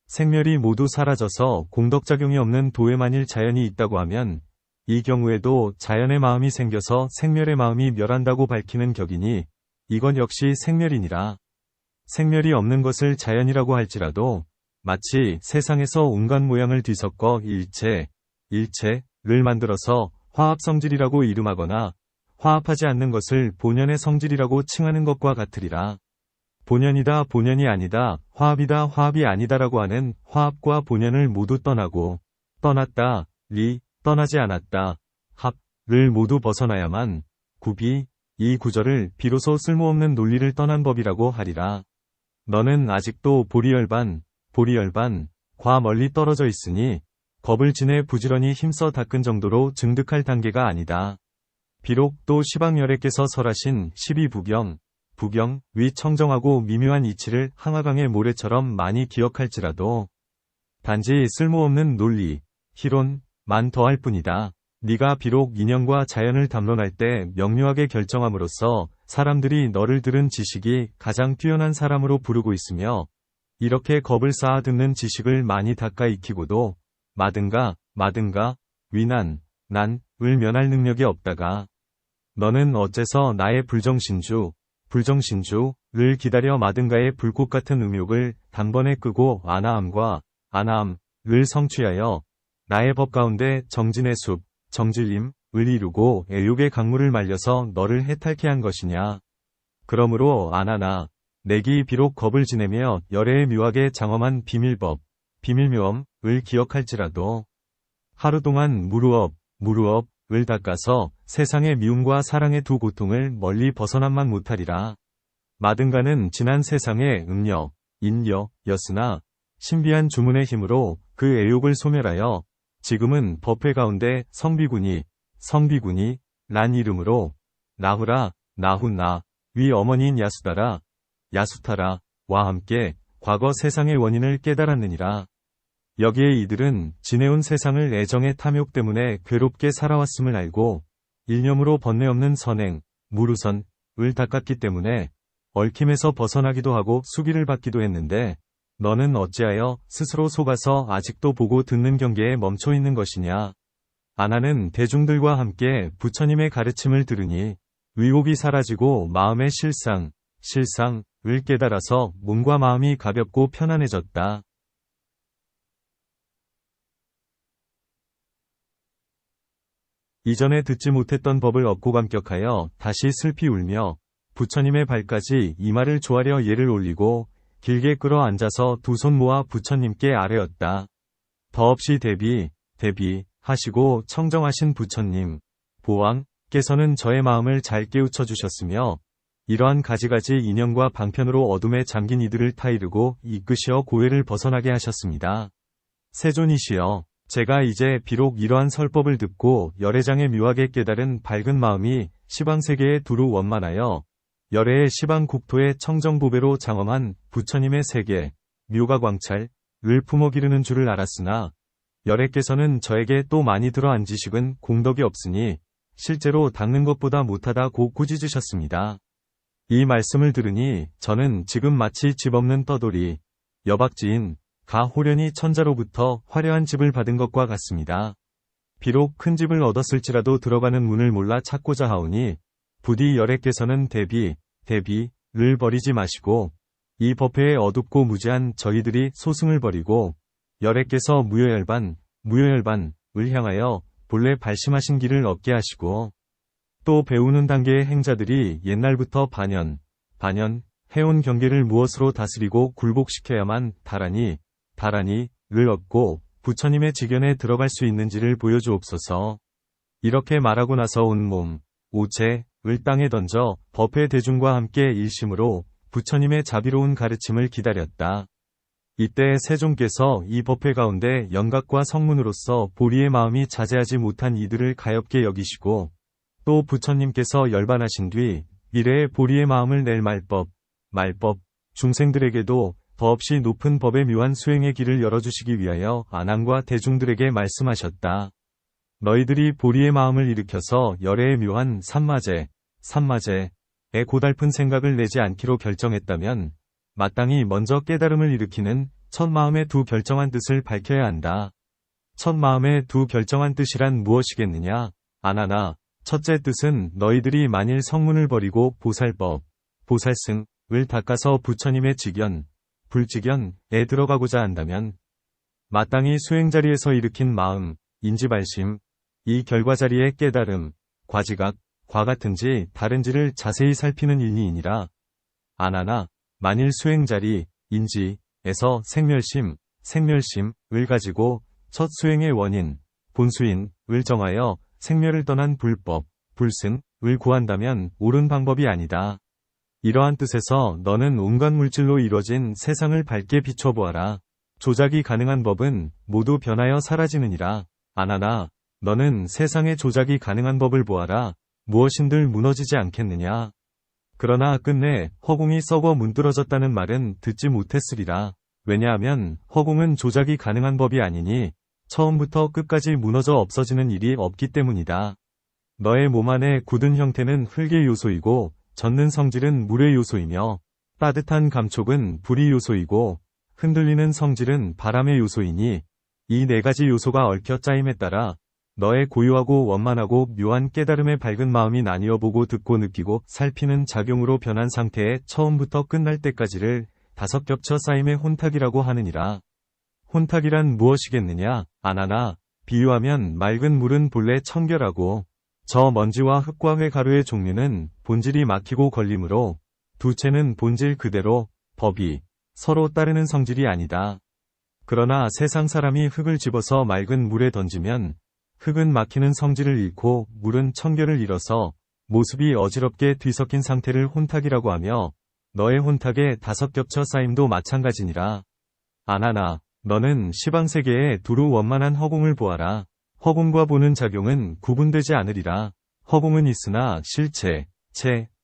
생멸이 모두 사라져서 공덕작용이 없는 도에 만일 자연이 있다고 하면 이 경우에도 자연의 마음이 생겨서 생멸의 마음이 멸한다고 밝히는 격이니 이건 역시 생멸이니라. 생멸이 없는 것을 자연이라고 할지라도 마치 세상에서 온갖 모양을 뒤섞어 일체를 만들어서 화합성질이라고 이름하거나 화합하지 않는 것을 본연의 성질이라고 칭하는 것과 같으리라. 본연이다 본연이 아니다 화합이다 화합이 아니다라고 하는 화합과 본연을 모두 떠나고 떠났다 떠나지 않았다 합을 모두 벗어나야만 이 구절을 비로소 쓸모없는 논리를 떠난 법이라고 하리라. 너는 아직도 보리열반 과 멀리 떨어져 있으니 겁을 지내 부지런히 힘써 닦은 정도로 증득할 단계가 아니다. 비록 또 시방열애께서 설하신 12부경 위 청정하고 미묘한 이치를 항아강의 모래처럼 많이 기억할지라도 단지 쓸모없는 논리, 희론만 더할 뿐이다. 네가 비록 인연과 자연을 담론할 때 명료하게 결정함으로써 사람들이 너를 들은 지식이 가장 뛰어난 사람으로 부르고 있으며 이렇게 겁을 쌓아 듣는 지식을 많이 닦아 익히고도 마든가 위난을 면할 능력이 없다가 너는 어째서 나의 불정신주를 기다려 마든가의 불꽃 같은 음욕을 단번에 끄고 안함을 성취하여 나의 법 가운데 정진의 숲, 정질림을 이루고 애욕의 강물을 말려서 너를 해탈케 한 것이냐. 그러므로 아나나 내기 비록 겁을 지내며 열애의 묘하게 장엄한 비밀법, 비밀묘엄을 기억할지라도 하루 동안 무르업을 닦아서 세상의 미움과 사랑의 두 고통을 멀리 벗어난만 못하리라. 마든가는 지난 세상의 인력이었으나 신비한 주문의 힘으로 그 애욕을 소멸하여 지금은 법회 가운데 성비군이 란 이름으로 나훈나 위 어머니인 야수타라와 함께 과거 세상의 원인을 깨달았느니라. 여기에 이들은 지내온 세상을 애정의 탐욕 때문에 괴롭게 살아왔음을 알고 일념으로 번뇌 없는 선행, 무루선을 닦았기 때문에 얽힘에서 벗어나기도 하고 수기를 받기도 했는데 너는 어찌하여 스스로 속아서 아직도 보고 듣는 경계에 멈춰 있는 것이냐. 아나는 대중들과 함께 부처님의 가르침을 들으니 의혹이 사라지고 마음의 실상을 깨달아서 몸과 마음이 가볍고 편안해졌다. 이전에 듣지 못했던 법을 얻고 감격하여 다시 슬피 울며 부처님의 발까지 이마를 조아려 예를 올리고 길게 끌어 앉아서 두 손 모아 부처님께 아뢰었다. 더없이 대비하시고 청정하신 부처님, 보왕께서는 저의 마음을 잘 깨우쳐 주셨으며 이러한 가지가지 인연과 방편으로 어둠에 잠긴 이들을 타이르고 이끄시어 고해를 벗어나게 하셨습니다. 세존이시여, 제가 이제 비록 이러한 설법을 듣고 열애장의 묘하게 깨달은 밝은 마음이 시방세계에 두루 원만하여 열애의 시방국토의 청정보배로 장엄한 부처님의 세계, 묘가 광찰을 품어기르는 줄을 알았으나 열애께서는 저에게 또 많이 들어 앉으식은 공덕이 없으니 실제로 닦는 것보다 못하다고 꾸짖으셨습니다. 이 말씀을 들으니 저는 지금 마치 집 없는 떠돌이, 여박지인 호련이 천자로부터 화려한 집을 받은 것과 같습니다. 비록 큰 집을 얻었을지라도 들어가는 문을 몰라 찾고자 하오니 부디 열애께서는 대비를 버리지 마시고 이 법회에 어둡고 무지한 저희들이 소승을 버리고 열애께서 무효열반을 향하여 본래 발심하신 길을 얻게 하시고 또 배우는 단계의 행자들이 옛날부터 반연 해온 경계를 무엇으로 다스리고 굴복시켜야만 다라니를 얻고 부처님의 직연에 들어갈 수 있는지를 보여주옵소서. 이렇게 말하고 나서 온몸, 오체를 땅에 던져 법회 대중과 함께 일심으로 부처님의 자비로운 가르침을 기다렸다. 이때 세종께서 이 법회 가운데 영각과 성문으로서 보리의 마음이 자제하지 못한 이들을 가엾게 여기시고 또 부처님께서 열반하신 뒤 미래의 보리의 마음을 낼 말법 중생들에게도 더없이 높은 법의 묘한 수행의 길을 열어주시기 위하여 안왕과 대중들에게 말씀하셨다. 너희들이 보리의 마음을 일으켜서 열애의 묘한 삼마제의 고달픈 생각을 내지 않기로 결정했다면 마땅히 먼저 깨달음을 일으키는 첫 마음의 두 결정한 뜻을 밝혀야 한다. 첫 마음의 두 결정한 뜻이란 무엇이겠느냐? 아나나, 첫째 뜻은 너희들이 만일 성문을 버리고 보살승을 닦아서 부처님의 불직연에 들어가고자 한다면 마땅히 수행자리에서 일으킨 마음, 인지발심, 이 결과자리의 깨달음, 과지각과 같은지 다른지를 자세히 살피는 일이니라. 아나나, 만일 수행자리, 인지에서 생멸심을 가지고 첫 수행의 원인, 본수인을 정하여 생멸을 떠난 불승을 구한다면 옳은 방법이 아니다. 이러한 뜻에서 너는 온갖 물질로 이루어진 세상을 밝게 비춰보아라. 조작이 가능한 법은 모두 변하여 사라지느니라. 아나나, 너는 세상의 조작이 가능한 법을 보아라. 무엇인들 무너지지 않겠느냐. 그러나 끝내 허공이 썩어 문드러졌다는 말은 듣지 못했으리라. 왜냐하면 허공은 조작이 가능한 법이 아니니 처음부터 끝까지 무너져 없어지는 일이 없기 때문이다. 너의 몸 안의 굳은 형태는 흙의 요소이고 젖는 성질은 물의 요소이며 따뜻한 감촉은 불의 요소이고 흔들리는 성질은 바람의 요소이니 이 네 가지 요소가 얽혀 짜임에 따라 너의 고유하고 원만하고 묘한 깨달음의 밝은 마음이 나뉘어 보고 듣고 느끼고 살피는 작용으로 변한 상태에 처음부터 끝날 때까지를 다섯 겹쳐 쌓임의 혼탁이라고 하느니라. 혼탁이란 무엇이겠느냐? 아나나, 비유하면 맑은 물은 본래 청결하고 저 먼지와 흙과 회가루의 종류는 본질이 막히고 걸림으로 두체는 본질 그대로 법이 서로 따르는 성질이 아니다. 그러나 세상 사람이 흙을 집어서 맑은 물에 던지면 흙은 막히는 성질을 잃고 물은 청결을 잃어서 모습이 어지럽게 뒤섞인 상태를 혼탁이라고 하며 너의 혼탁의 다섯 겹쳐 쌓임도 마찬가지니라. 아나나, 너는 시방세계에 두루 원만한 허공을 보아라. 허공과 보는 작용은 구분되지 않으리라. 허공은 있으나 실체,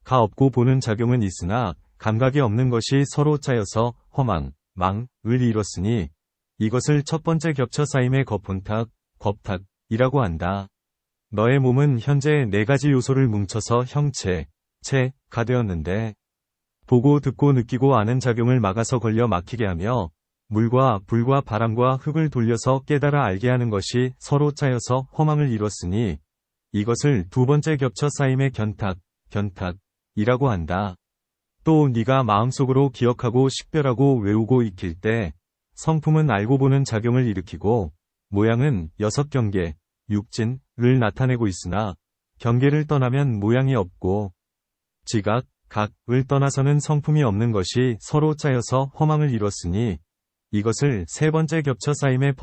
가 없고 보는 작용은 있으나 감각이 없는 것이 서로 짜여서 허망, 망을 이뤘으니 이것을 첫 번째 겹쳐 쌓임의 겁혼탁, 겁탁이라고 한다. 너의 몸은 현재 네 가지 요소를 뭉쳐서 형체, 가 되었는데 보고 듣고 느끼고 아는 작용을 막아서 걸려 막히게 하며 물과 불과 바람과 흙을 돌려서 깨달아 알게 하는 것이 서로 짜여서 허망을 이뤘으니 이것을 두 번째 겹쳐 쌓임의 견탁이라고 한다. 또 네가 마음속으로 기억하고 식별하고 외우고 익힐 때 성품은 알고 보는 작용을 일으키고 모양은 여섯 경계, 육진을 나타내고 있으나 경계를 떠나면 모양이 없고 지각, 각을 떠나서는 성품이 없는 것이 서로 짜여서 허망을 이뤘으니 이것을 세 번째 겹쳐 쌓임의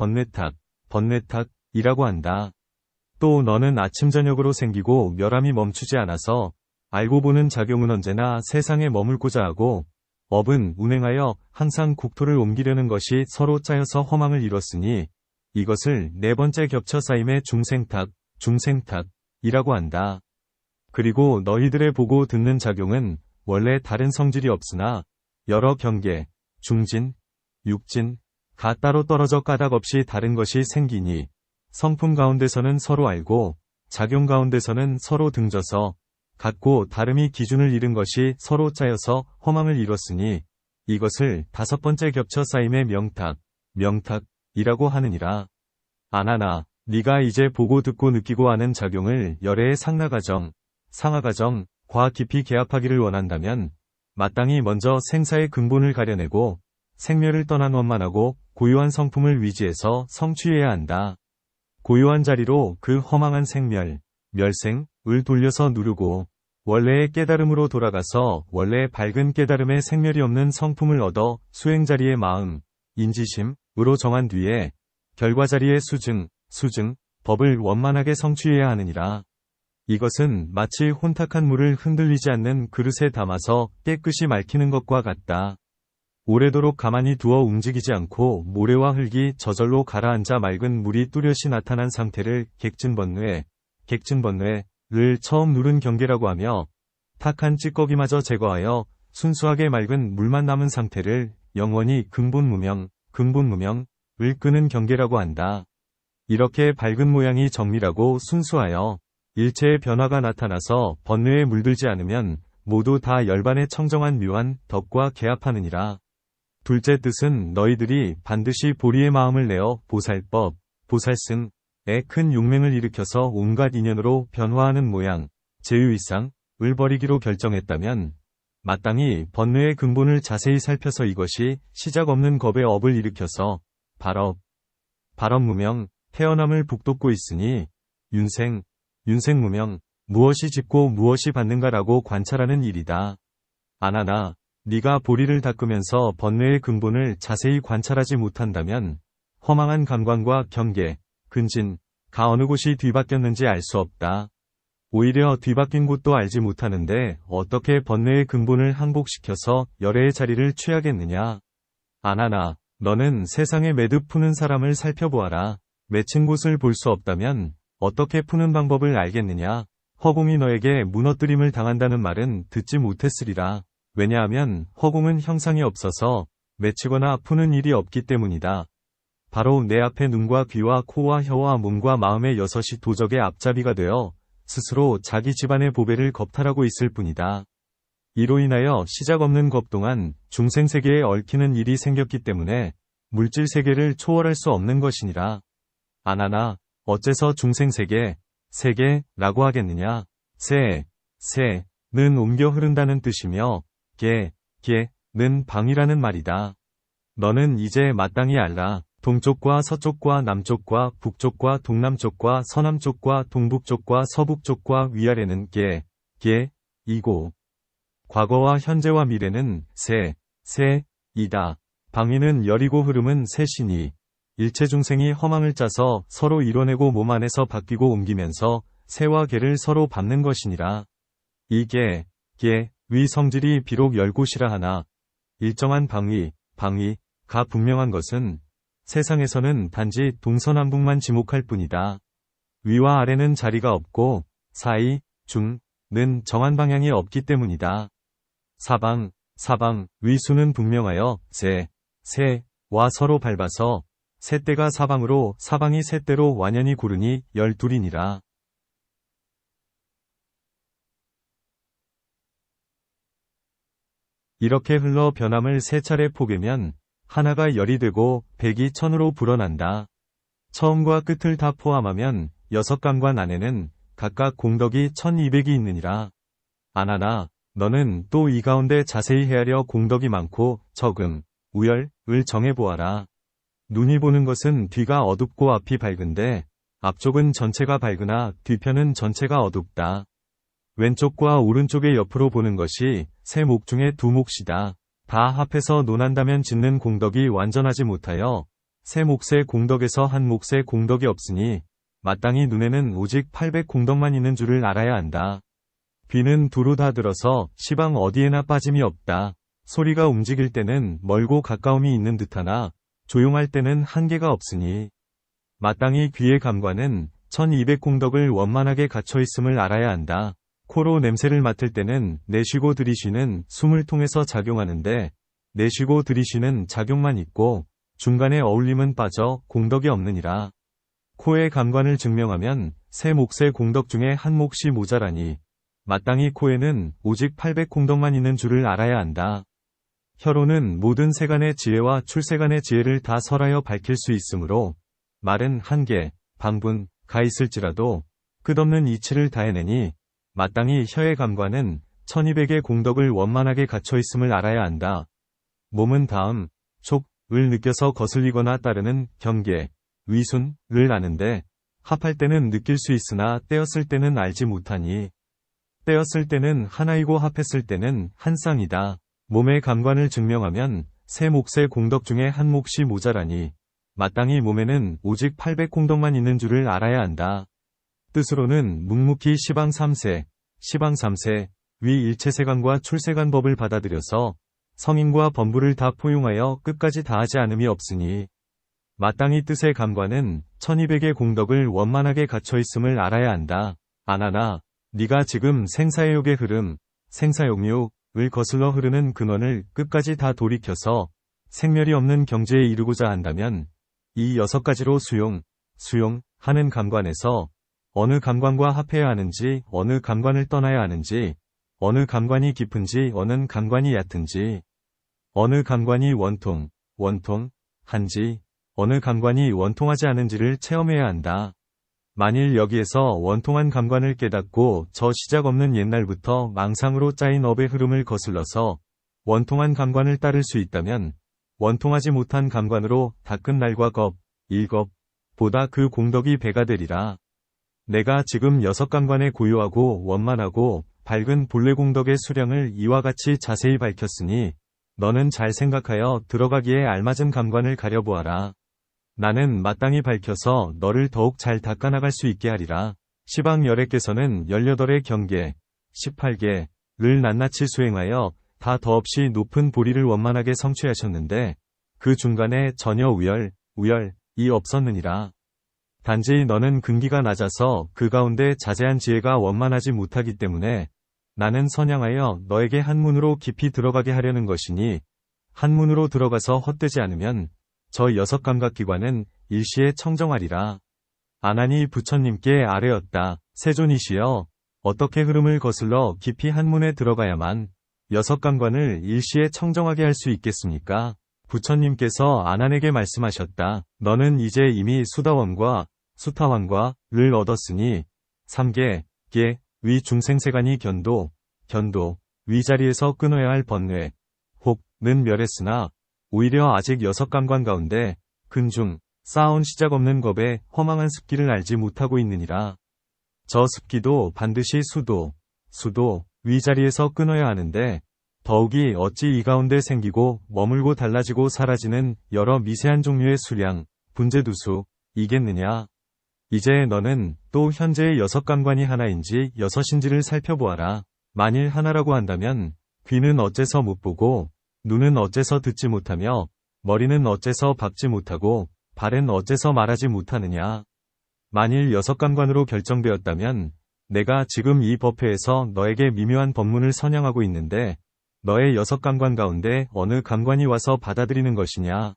번뇌탁이라고 한다. 또 너는 아침 저녁으로 생기고 멸함이 멈추지 않아서 알고 보는 작용은 언제나 세상에 머물고자 하고 업은 운행하여 항상 국토를 옮기려는 것이 서로 짜여서 허망을 이뤘으니 이것을 네 번째 겹쳐 쌓임의 중생탁이라고 한다. 그리고 너희들의 보고 듣는 작용은 원래 다른 성질이 없으나 여러 경계, 중진, 육진, 가 따로 떨어져 까닭 없이 다른 것이 생기니 성품 가운데서는 서로 알고 작용 가운데서는 서로 등져서 같고 다름이 기준을 잃은 것이 서로 짜여서 허망을 이뤘으니 이것을 다섯 번째 겹쳐 쌓임의 명탁이라고 하느니라. 아나나, 네가 이제 보고 듣고 느끼고 아는 작용을 열애의 상하가정, 과 깊이 개합하기를 원한다면 마땅히 먼저 생사의 근본을 가려내고 생멸을 떠난 원만하고 고유한 성품을 위지해서 성취해야 한다. 고유한 자리로 그 허망한 멸생을 돌려서 누르고 원래의 깨달음으로 돌아가서 원래의 밝은 깨달음의 생멸이 없는 성품을 얻어 수행 자리의 마음, 인지심으로 정한 뒤에 결과 자리의 수증, 법을 원만하게 성취해야 하느니라. 이것은 마치 혼탁한 물을 흔들리지 않는 그릇에 담아서 깨끗이 맑히는 것과 같다. 오래도록 가만히 두어 움직이지 않고 모래와 흙이 저절로 가라앉아 맑은 물이 뚜렷이 나타난 상태를 객진번뇌를 처음 누른 경계라고 하며 탁한 찌꺼기마저 제거하여 순수하게 맑은 물만 남은 상태를 영원히 근본무명을 끄는 경계라고 한다. 이렇게 밝은 모양이 정밀하고 순수하여 일체의 변화가 나타나서 번뇌에 물들지 않으면 모두 다 열반의 청정한 묘한 덕과 개합하느니라. 둘째 뜻은 너희들이 반드시 보리의 마음을 내어 보살승에 큰 용맹을 일으켜서 온갖 인연으로 변화하는 모양, 제유이상을 버리기로 결정했다면 마땅히 번뇌의 근본을 자세히 살펴서 이것이 시작 없는 겁의 업을 일으켜서 발업무명, 태어남을 북돋고 있으니 윤생무명, 무엇이 짓고 무엇이 받는가라고 관찰하는 일이다. 아나나, 네가 보리를 닦으면서 번뇌의 근본을 자세히 관찰하지 못한다면 허망한 감관과 경계, 근진가 어느 곳이 뒤바뀌었는지 알 수 없다. 오히려 뒤바뀐 곳도 알지 못하는데 어떻게 번뇌의 근본을 항복시켜서 열애의 자리를 취하겠느냐. 아나나, 너는 세상에 매듭 푸는 사람을 살펴보아라. 맺힌 곳을 볼 수 없다면 어떻게 푸는 방법을 알겠느냐. 허공이 너에게 무너뜨림을 당한다는 말은 듣지 못했으리라. 왜냐하면 허공은 형상이 없어서 맺히거나 푸는 일이 없기 때문이다. 바로 내 앞에 눈과 귀와 코와 혀와 몸과 마음의 여섯이 도적의 앞잡이가 되어 스스로 자기 집안의 보배를 겁탈하고 있을 뿐이다. 이로 인하여 시작 없는 겁 동안 중생세계에 얽히는 일이 생겼기 때문에 물질세계를 초월할 수 없는 것이니라. 아나나, 어째서 세계라고 하겠느냐. 는 옮겨 흐른다는 뜻이며 는 방이라는 말이다. 너는 이제 마땅히 알라. 동쪽과 서쪽과 남쪽과 북쪽과 동남쪽과 서남쪽과 동북쪽과 서북쪽과 위아래는 이고 과거와 현재와 미래는 이다. 방위는 열이고 흐름은 셋이니 일체 중생이 허망을 짜서 서로 이뤄내고 몸 안에서 바뀌고 옮기면서 새와 개를 서로 밟는 것이니라. 이 개, 위 성질이 비록 열곳이라 하나 일정한 방위가 분명한 것은 세상에서는 단지 동서남북만 지목할 뿐이다. 위와 아래는 자리가 없고 사이, 중는 정한 방향이 없기 때문이다. 사방, 위수는 분명하여 세와 서로 밟아서 셋대가 사방으로 사방이 셋대로 완연히 고르니 12이니라. 이렇게 흘러 변함을 세 차례 포개면 하나가 열이 되고 백이 천으로 불어난다. 처음과 끝을 다 포함하면 6감관 안에는 각각 공덕이 1200이 있느니라. 아나나 너는 또 이 가운데 자세히 헤아려 공덕이 많고 적음, 우열을 정해보아라. 눈이 보는 것은 뒤가 어둡고 앞이 밝은데 앞쪽은 전체가 밝으나 뒤편은 전체가 어둡다. 왼쪽과 오른쪽의 옆으로 보는 것이 세 목 중에 두 몫이다. 다 합해서 논한다면 짓는 공덕이 완전하지 못하여 세 몫의 공덕에서 한 몫의 공덕이 없으니 마땅히 눈에는 오직 800공덕만 있는 줄을 알아야 한다. 귀는 두루 다 들어서 시방 어디에나 빠짐이 없다. 소리가 움직일 때는 멀고 가까움이 있는 듯하나 조용할 때는 한계가 없으니 마땅히 귀의 감관은 1200공덕을 원만하게 갖춰 있음을 알아야 한다. 코로 냄새를 맡을 때는 내쉬고 들이쉬는 숨을 통해서 작용하는데 내쉬고 들이쉬는 작용만 있고 중간에 어울림은 빠져 공덕이 없느니라. 코의 감관을 증명하면 세 몫의 공덕 중에 한 몫이 모자라니 마땅히 코에는 오직 800공덕만 있는 줄을 알아야 한다. 혀로는 모든 세간의 지혜와 출세간의 지혜를 다 설하여 밝힐 수 있으므로 말은 한계, 방분가 있을지라도 끝없는 이치를 다해내니 마땅히 혀의 감관은 1200의 공덕을 원만하게 갖춰 있음을 알아야 한다. 몸은 다음, 촉을 느껴서 거슬리거나 따르는 경계, 위순을 아는데 합할 때는 느낄 수 있으나 떼었을 때는 알지 못하니 떼었을 때는 하나이고 합했을 때는 한 쌍이다. 몸의 감관을 증명하면 세 몫의 공덕 중에 한 몫이 모자라니 마땅히 몸에는 오직 800공덕만 있는 줄을 알아야 한다. 뜻으로는 묵묵히 시방 3세, 위 일체세간과 출세간 법을 받아들여서 성인과 범부를 다 포용하여 끝까지 다하지 않음이 없으니 마땅히 뜻의 감관은 1200의 공덕을 원만하게 갖춰 있음을 알아야 한다. 아나나 네가 지금 생사의 욕의 흐름, 생사욕욕을 거슬러 흐르는 근원을 끝까지 다 돌이켜서 생멸이 없는 경지에 이르고자 한다면 이 6가지로 수용하는 감관에서 어느 감관과 합해야 하는지, 어느 감관을 떠나야 하는지, 어느 감관이 깊은지, 어느 감관이 얕은지, 어느 감관이 원통한지, 어느 감관이 원통하지 않은지를 체험해야 한다. 만일 여기에서 원통한 감관을 깨닫고 저 시작 없는 옛날부터 망상으로 짜인 업의 흐름을 거슬러서 원통한 감관을 따를 수 있다면 원통하지 못한 감관으로 닦은 날과 일겁보다 그 공덕이 배가 되리라. 내가 지금 6감관에 고요하고 원만하고 밝은 본래 공덕의 수량을 이와 같이 자세히 밝혔으니 너는 잘 생각하여 들어가기에 알맞은 감관을 가려보아라. 나는 마땅히 밝혀서 너를 더욱 잘 닦아나갈 수 있게 하리라. 시방 열애께서는 18의 경계, 18개를 낱낱이 수행하여 다 더없이 높은 보리를 원만하게 성취하셨는데 그 중간에 전혀 우열이 없었느니라. 단지 너는 근기가 낮아서 그 가운데 자세한 지혜가 원만하지 못하기 때문에 나는 선양하여 너에게 한문으로 깊이 들어가게 하려는 것이니 한문으로 들어가서 헛되지 않으면 저 6감각기관은 일시에 청정하리라. 아나니 부처님께 아뢰었다. 세존이시여, 어떻게 흐름을 거슬러 깊이 한문에 들어가야만 6감관을 일시에 청정하게 할 수 있겠습니까? 부처님께서 아난에게 말씀하셨다. 너는 이제 이미 수다원과 수타원과를 얻었으니 3개, 위 중생세간이 견도, 위자리에서 끊어야 할 번뇌, 혹는 멸했으나 오히려 아직 6감관 가운데 근중 쌓아온 시작 없는 겁에 허망한 습기를 알지 못하고 있느니라. 저 습기도 반드시 수도, 위자리에서 끊어야 하는데 더욱이 어찌 이 가운데 생기고 머물고 달라지고 사라지는 여러 미세한 종류의 수량, 분재두수, 이겠느냐. 이제 너는 또 현재의 여섯 감관이 하나인지 여섯인지를 살펴보아라. 만일 하나라고 한다면 귀는 어째서 못 보고 눈은 어째서 듣지 못하며 머리는 어째서 밟지 못하고 발은 어째서 말하지 못하느냐. 만일 여섯 감관으로 결정되었다면 내가 지금 이 법회에서 너에게 미묘한 법문을 선양하고 있는데 너의 여섯 감관 가운데 어느 감관이 와서 받아들이는 것이냐.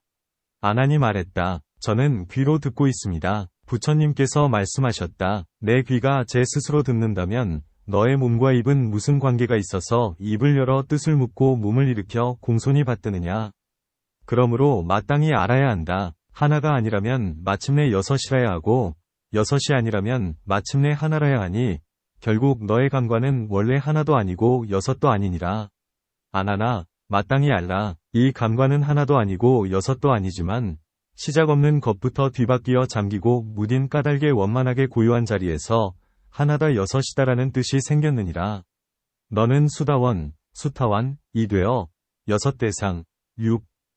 아난이 말했다. 저는 귀로 듣고 있습니다. 부처님께서 말씀하셨다. 내 귀가 제 스스로 듣는다면 너의 몸과 입은 무슨 관계가 있어서 입을 열어 뜻을 묻고 몸을 일으켜 공손히 받드느냐. 그러므로 마땅히 알아야 한다. 하나가 아니라면 마침내 여섯이라야 하고 여섯이 아니라면 마침내 하나라야 하니 결국 너의 감관은 원래 하나도 아니고 여섯도 아니니라. 아나나 마땅히 알라. 이 감관은 하나도 아니고 여섯도 아니지만 시작 없는 것부터 뒤바뀌어 잠기고 무딘 까닭에 원만하게 고요한 자리에서 하나다 여섯이다라는 뜻이 생겼느니라. 너는 수다원, 수타완, 이 되어 여섯 대상,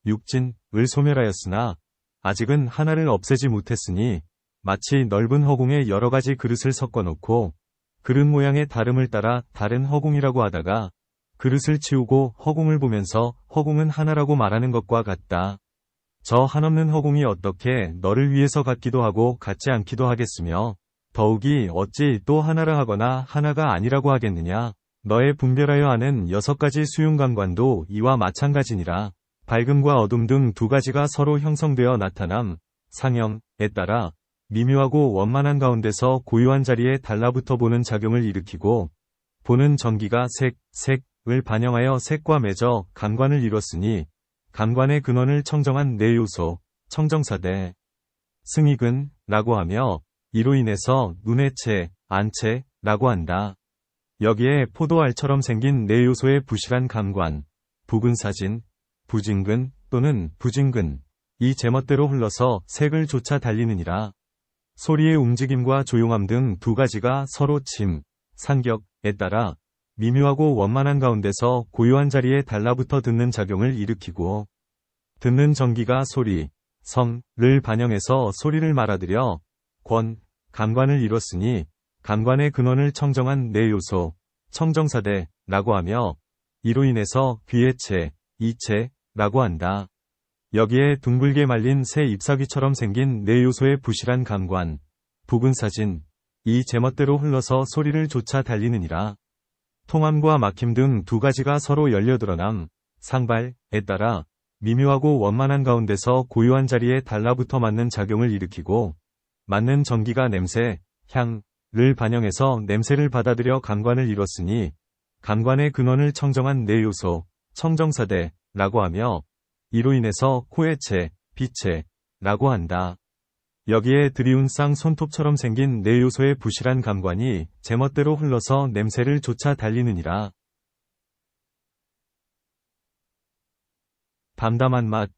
육진을 소멸하였으나 아직은 하나를 없애지 못했으니 마치 넓은 허공에 여러 가지 그릇을 섞어놓고 그릇 모양의 다름을 따라 다른 허공이라고 하다가 그릇을 치우고 허공을 보면서 허공은 하나라고 말하는 것과 같다. 저 한없는 허공이 어떻게 너를 위해서 같기도 하고 같지 않기도 하겠으며 더욱이 어찌 또 하나라 하거나 하나가 아니라고 하겠느냐. 너의 분별하여 하는 여섯 가지 수용감관도 이와 마찬가지니라. 밝음과 어둠 등 두 가지가 서로 형성되어 나타남, 상형에 따라 미묘하고 원만한 가운데서 고요한 자리에 달라붙어 보는 작용을 일으키고 보는 전기가 색을 반영하여 색과 맺어 감관을 이뤘으니 감관의 근원을 청정한 네 요소, 청정사대, 승익은 라고 하며 이로 인해서 눈의 채, 안채라고 한다. 여기에 포도알처럼 생긴 네 요소의 부실한 감관, 부근사진, 부진근 또는 부진근, 이 제멋대로 흘러서 색을 쫓아 달리느니라. 소리의 움직임과 조용함 등 두 가지가 서로 침, 상격에 따라 미묘하고 원만한 가운데서 고요한 자리에 달라붙어 듣는 작용을 일으키고 듣는 전기가 소리, 성을 반영해서 소리를 말아들여 감관을 이뤘으니 감관의 근원을 청정한 네 요소, 청정사대라고 하며 이로 인해서 귀의 채, 이채라고 한다. 여기에 둥글게 말린 새 잎사귀처럼 생긴 네 요소의 부실한 감관, 부근사진, 이 제멋대로 흘러서 소리를 쫓아 달리느니라. 통함과 막힘 등 두 가지가 서로 열려 드러남, 상발에 따라 미묘하고 원만한 가운데서 고요한 자리에 달라붙어 맞는 작용을 일으키고 맞는 전기가 냄새, 향을 반영해서 냄새를 받아들여 감관을 이뤘으니 감관의 근원을 청정한 네 요소, 청정사대라고 하며 이로 인해서 코의 채, 빛채라고 한다. 여기에 드리운 쌍 손톱처럼 생긴 네 요소의 부실한 감관이 제멋대로 흘러서 냄새를 쫓아 달리느니라. 담담한 맛,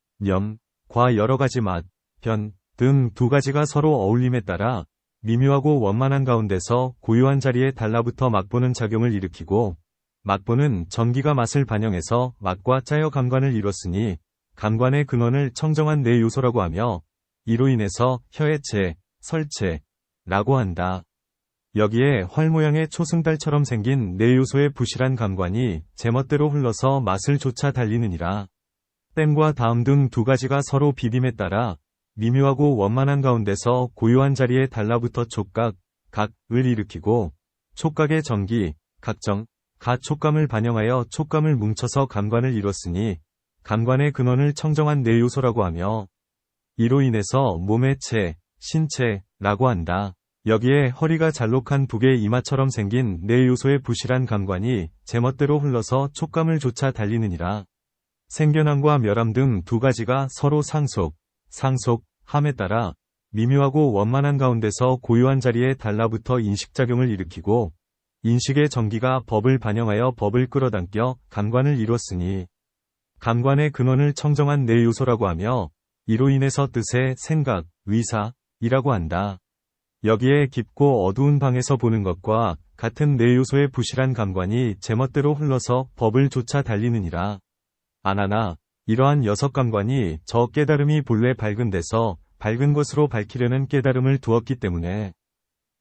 과 여러 가지 맛, 변 등 두 가지가 서로 어울림에 따라 미묘하고 원만한 가운데서 고요한 자리에 달라붙어 맛보는 작용을 일으키고 맛보는 전기가 맛을 반영해서 맛과 짜여 감관을 이뤘으니 감관의 근원을 청정한 네 요소라고 하며 이로 인해서 혀의 채, 설채라고 한다. 여기에 활 모양의 초승달처럼 생긴 네 요소의 부실한 감관이 제멋대로 흘러서 맛을 쫓아 달리느니라. 땜과 다음 등 두 가지가 서로 비빔에 따라 미묘하고 원만한 가운데서 고요한 자리에 달라붙어 촉각, 각을 일으키고 촉각의 전기, 각정, 촉감을 반영하여 촉감을 뭉쳐서 감관을 이뤘으니 감관의 근원을 청정한 네 요소라고 하며 이로 인해서 몸의 채, 신채라고 한다. 여기에 허리가 잘록한 북의 이마처럼 생긴 네 요소의 부실한 감관이 제멋대로 흘러서 촉감을 쫓아 달리느니라. 생견함과 멸함 등 두 가지가 서로 상속함에 따라 미묘하고 원만한 가운데서 고요한 자리에 달라붙어 인식작용을 일으키고 인식의 전기가 법을 반영하여 법을 끌어당겨 감관을 이뤘으니 감관의 근원을 청정한 네 요소라고 하며 이로 인해서 뜻의 생각, 의사이라고 한다. 여기에 깊고 어두운 방에서 보는 것과 같은 네 요소의 부실한 감관이 제멋대로 흘러서 법을 쫓아 달리느니라. 아나나 이러한 여섯 감관이 저 깨달음이 본래 밝은 데서 밝은 것으로 밝히려는 깨달음을 두었기 때문에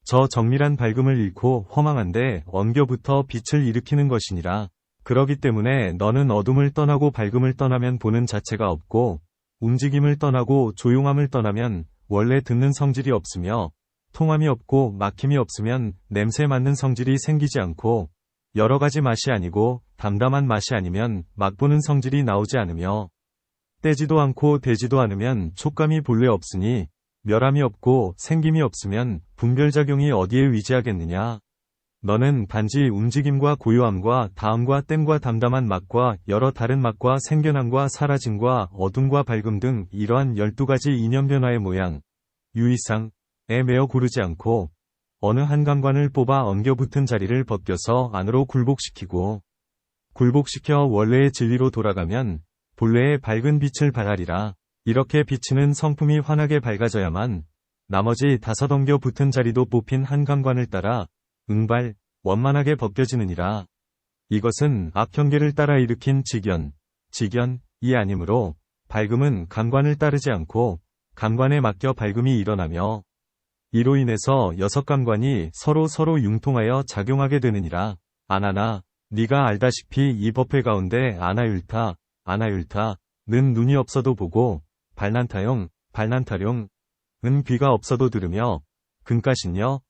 저 정밀한 밝음을 잃고 허망한데 엉겨붙어 빛을 일으키는 것이니라. 그러기 때문에 너는 어둠을 떠나고 밝음을 떠나면 보는 자체가 없고 움직임을 떠나고 조용함을 떠나면 원래 듣는 성질이 없으며 통함이 없고 막힘이 없으면 냄새 맡는 성질이 생기지 않고 여러 가지 맛이 아니고 담담한 맛이 아니면 맛보는 성질이 나오지 않으며 떼지도 않고 대지도 않으면 촉감이 본래 없으니 멸함이 없고 생김이 없으면 분별작용이 어디에 위지하겠느냐. 너는 단지 움직임과 고요함과 다음과 땜과 담담한 맛과 여러 다른 맛과 생겨남과 사라짐과 어둠과 밝음 등 이러한 12가지 이념 변화의 모양, 유의상에 매어 고르지 않고 어느 한 감관을 뽑아 엉겨붙은 자리를 벗겨서 안으로 굴복시키고 굴복시켜 원래의 진리로 돌아가면 본래의 밝은 빛을 발하리라. 이렇게 비치는 성품이 환하게 밝아져야만 나머지 다섯 엉겨 붙은 자리도 뽑힌 한 감관을 따라 응발, 원만하게 벗겨지느니라. 이것은 악형계를 따라 일으킨 직연이 아니므로 밝음은 감관을 따르지 않고 감관에 맡겨 밝음이 일어나며 이로 인해서 여섯 감관이 서로 융통하여 작용하게 되느니라. 아나나 네가 알다시피 이 법회 가운데 아나율타는 눈이 없어도 보고 발난타용, 은 귀가 없어도 들으며 근가신녀,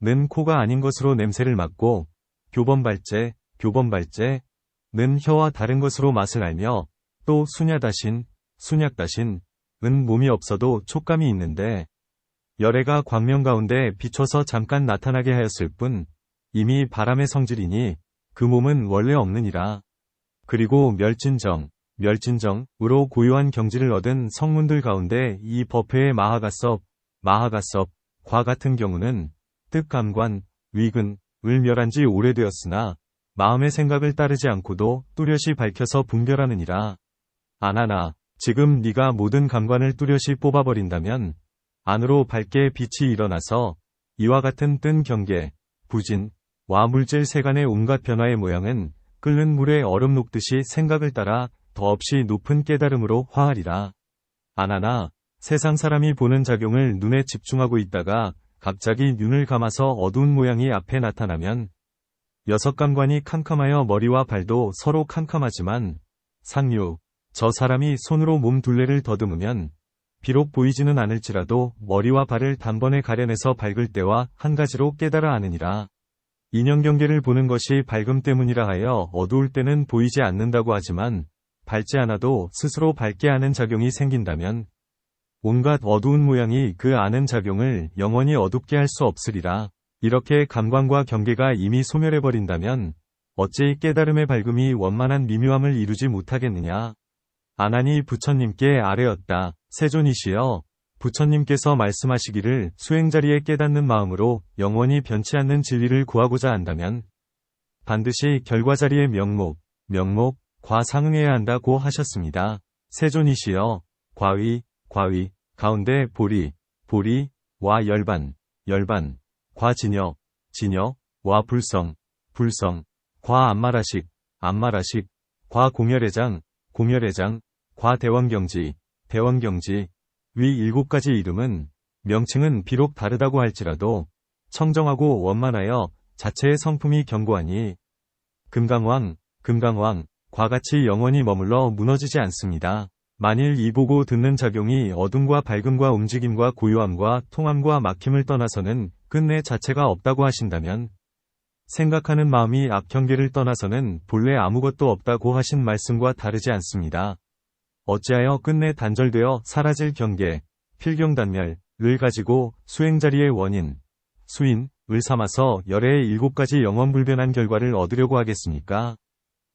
는 코가 아닌 것으로 냄새를 맡고 교범발제, 는 혀와 다른 것으로 맛을 알며 또 수냐다신, 은 몸이 없어도 촉감이 있는데 열애가 광명 가운데 비춰서 잠깐 나타나게 하였을 뿐 이미 바람의 성질이니 그 몸은 원래 없느니라. 그리고 멸진정으로 고요한 경지를 얻은 성문들 가운데 이 법회의 마하가섭과 같은 경우는 뜻감관, 위근을 멸한 지 오래되었으나 마음의 생각을 따르지 않고도 뚜렷이 밝혀서 분별하느니라. 아나나 지금 네가 모든 감관을 뚜렷이 뽑아버린다면 안으로 밝게 빛이 일어나서 이와 같은 뜬 경계, 부진와 물질 세간의 온갖 변화의 모양은 끓는 물에 얼음 녹듯이 생각을 따라 더없이 높은 깨달음으로 화하리라. 아나나 세상 사람이 보는 작용을 눈에 집중하고 있다가 갑자기 눈을 감아서 어두운 모양이 앞에 나타나면 여섯 감관이 캄캄하여 머리와 발도 서로 캄캄하지만 저 사람이 손으로 몸 둘레를 더듬으면 비록 보이지는 않을지라도 머리와 발을 단번에 가려내서 밝을 때와 한 가지로 깨달아 아느니라. 인연경계를 보는 것이 밝음 때문이라 하여 어두울 때는 보이지 않는다고 하지만 밝지 않아도 스스로 밝게 하는 작용이 생긴다면 온갖 어두운 모양이 그 아는 작용을 영원히 어둡게 할 수 없으리라. 이렇게 감관과 경계가 이미 소멸해버린다면 어찌 깨달음의 밝음이 원만한 미묘함을 이루지 못하겠느냐. 아나니 부처님께 아뢰었다. 세존이시여, 부처님께서 말씀하시기를 수행자리에 깨닫는 마음으로 영원히 변치 않는 진리를 구하고자 한다면 반드시 결과자리의 명목과 상응해야 한다고 하셨습니다. 세존이시여, 과의 가운데 보리와 열반과 진여와 불성과 안마라식과 공열회장과 대원경지 위 7가지 이름은 명칭은 비록 다르다고 할지라도 청정하고 원만하여 자체의 성품이 견고하니 금강왕과 같이 영원히 머물러 무너지지 않습니다. 만일 이 보고 듣는 작용이 어둠과 밝음과 움직임과 고요함과 통함과 막힘을 떠나서는 끝내 자체가 없다고 하신다면 생각하는 마음이 악경계를 떠나서는 본래 아무것도 없다고 하신 말씀과 다르지 않습니다. 어찌하여 끝내 단절되어 사라질 경계, 필경단멸을 가지고 수행자리의 원인, 수인을 삼아서 열애의 7가지 영원불변한 결과를 얻으려고 하겠습니까?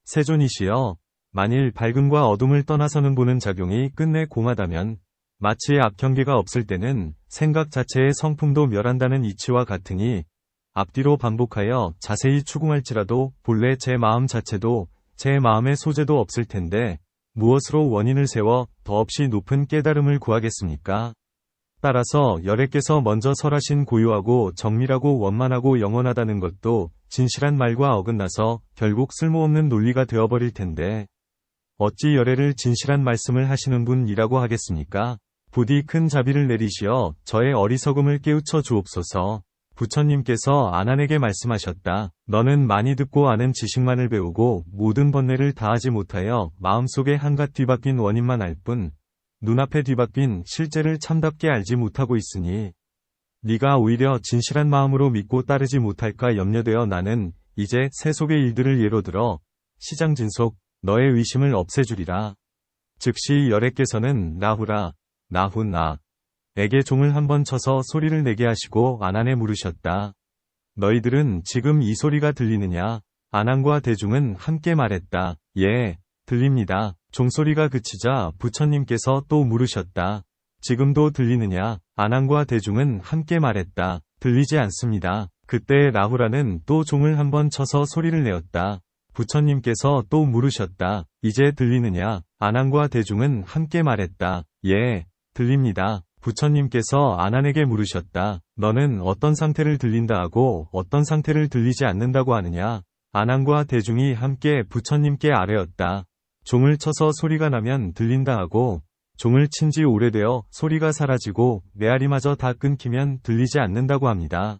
세존이시여, 만일 밝음과 어둠을 떠나서는 보는 작용이 끝내 공하다면 마치 악경계가 없을 때는 생각 자체의 성품도 멸한다는 이치와 같으니 앞뒤로 반복하여 자세히 추궁할지라도 본래 제 마음 자체도 제 마음의 소재도 없을 텐데 무엇으로 원인을 세워 더없이 높은 깨달음을 구하겠습니까? 따라서 열애께서 먼저 설하신 고요하고 정밀하고 원만하고 영원하다는 것도 진실한 말과 어긋나서 결국 쓸모없는 논리가 되어버릴 텐데 어찌 열애를 진실한 말씀을 하시는 분이라고 하겠습니까? 부디 큰 자비를 내리시어 저의 어리석음을 깨우쳐 주옵소서. 부처님께서 아난에게 말씀하셨다. 너는 많이 듣고 아는 지식만을 배우고 모든 번뇌를 다하지 못하여 마음속에 한갓 뒤바뀐 원인만 알 뿐 눈앞에 뒤바뀐 실제를 참답게 알지 못하고 있으니 네가 오히려 진실한 마음으로 믿고 따르지 못할까 염려되어 나는 이제 세속의 일들을 예로 들어 시장진속 너의 의심을 없애주리라. 즉시 열애께서는 나후라 나에게 종을 한번 쳐서 소리를 내게 하시고 아난에 물으셨다. 너희들은 지금 이 소리가 들리느냐? 아난과 대중은 함께 말했다. 예, 들립니다. 종소리가 그치자 부처님께서 또 물으셨다. 지금도 들리느냐? 아난과 대중은 함께 말했다. 들리지 않습니다. 그때 라후라는 또 종을 한번 쳐서 소리를 내었다. 부처님께서 또 물으셨다. 이제 들리느냐? 아난과 대중은 함께 말했다. 예, 들립니다. 부처님께서 아난에게 물으셨다. 너는 어떤 상태를 들린다 하고 어떤 상태를 들리지 않는다고 하느냐? 아난과 대중이 함께 부처님께 아뢰었다. 종을 쳐서 소리가 나면 들린다 하고 종을 친 지 오래되어 소리가 사라지고 메아리마저 다 끊기면 들리지 않는다고 합니다.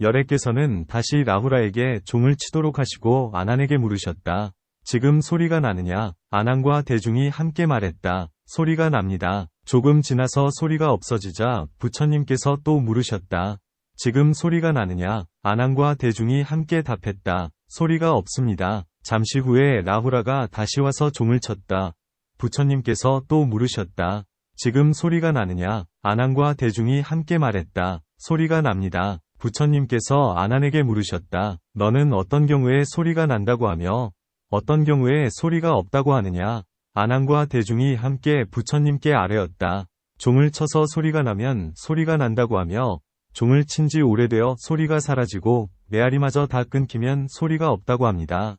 열애께서는 다시 라후라에게 종을 치도록 하시고 아난에게 물으셨다. 지금 소리가 나느냐? 아난과 대중이 함께 말했다. 소리가 납니다. 조금 지나서 소리가 없어지자 부처님께서 또 물으셨다. 지금 소리가 나느냐? 아난과 대중이 함께 답했다. 소리가 없습니다. 잠시 후에 라후라가 다시 와서 종을 쳤다. 부처님께서 또 물으셨다. 지금 소리가 나느냐? 아난과 대중이 함께 말했다. 소리가 납니다. 부처님께서 아난에게 물으셨다. 너는 어떤 경우에 소리가 난다고 하며 어떤 경우에 소리가 없다고 하느냐? 아난과 대중이 함께 부처님께 아뢰었다. 종을 쳐서 소리가 나면 소리가 난다고 하며 종을 친 지 오래되어 소리가 사라지고 메아리마저 다 끊기면 소리가 없다고 합니다.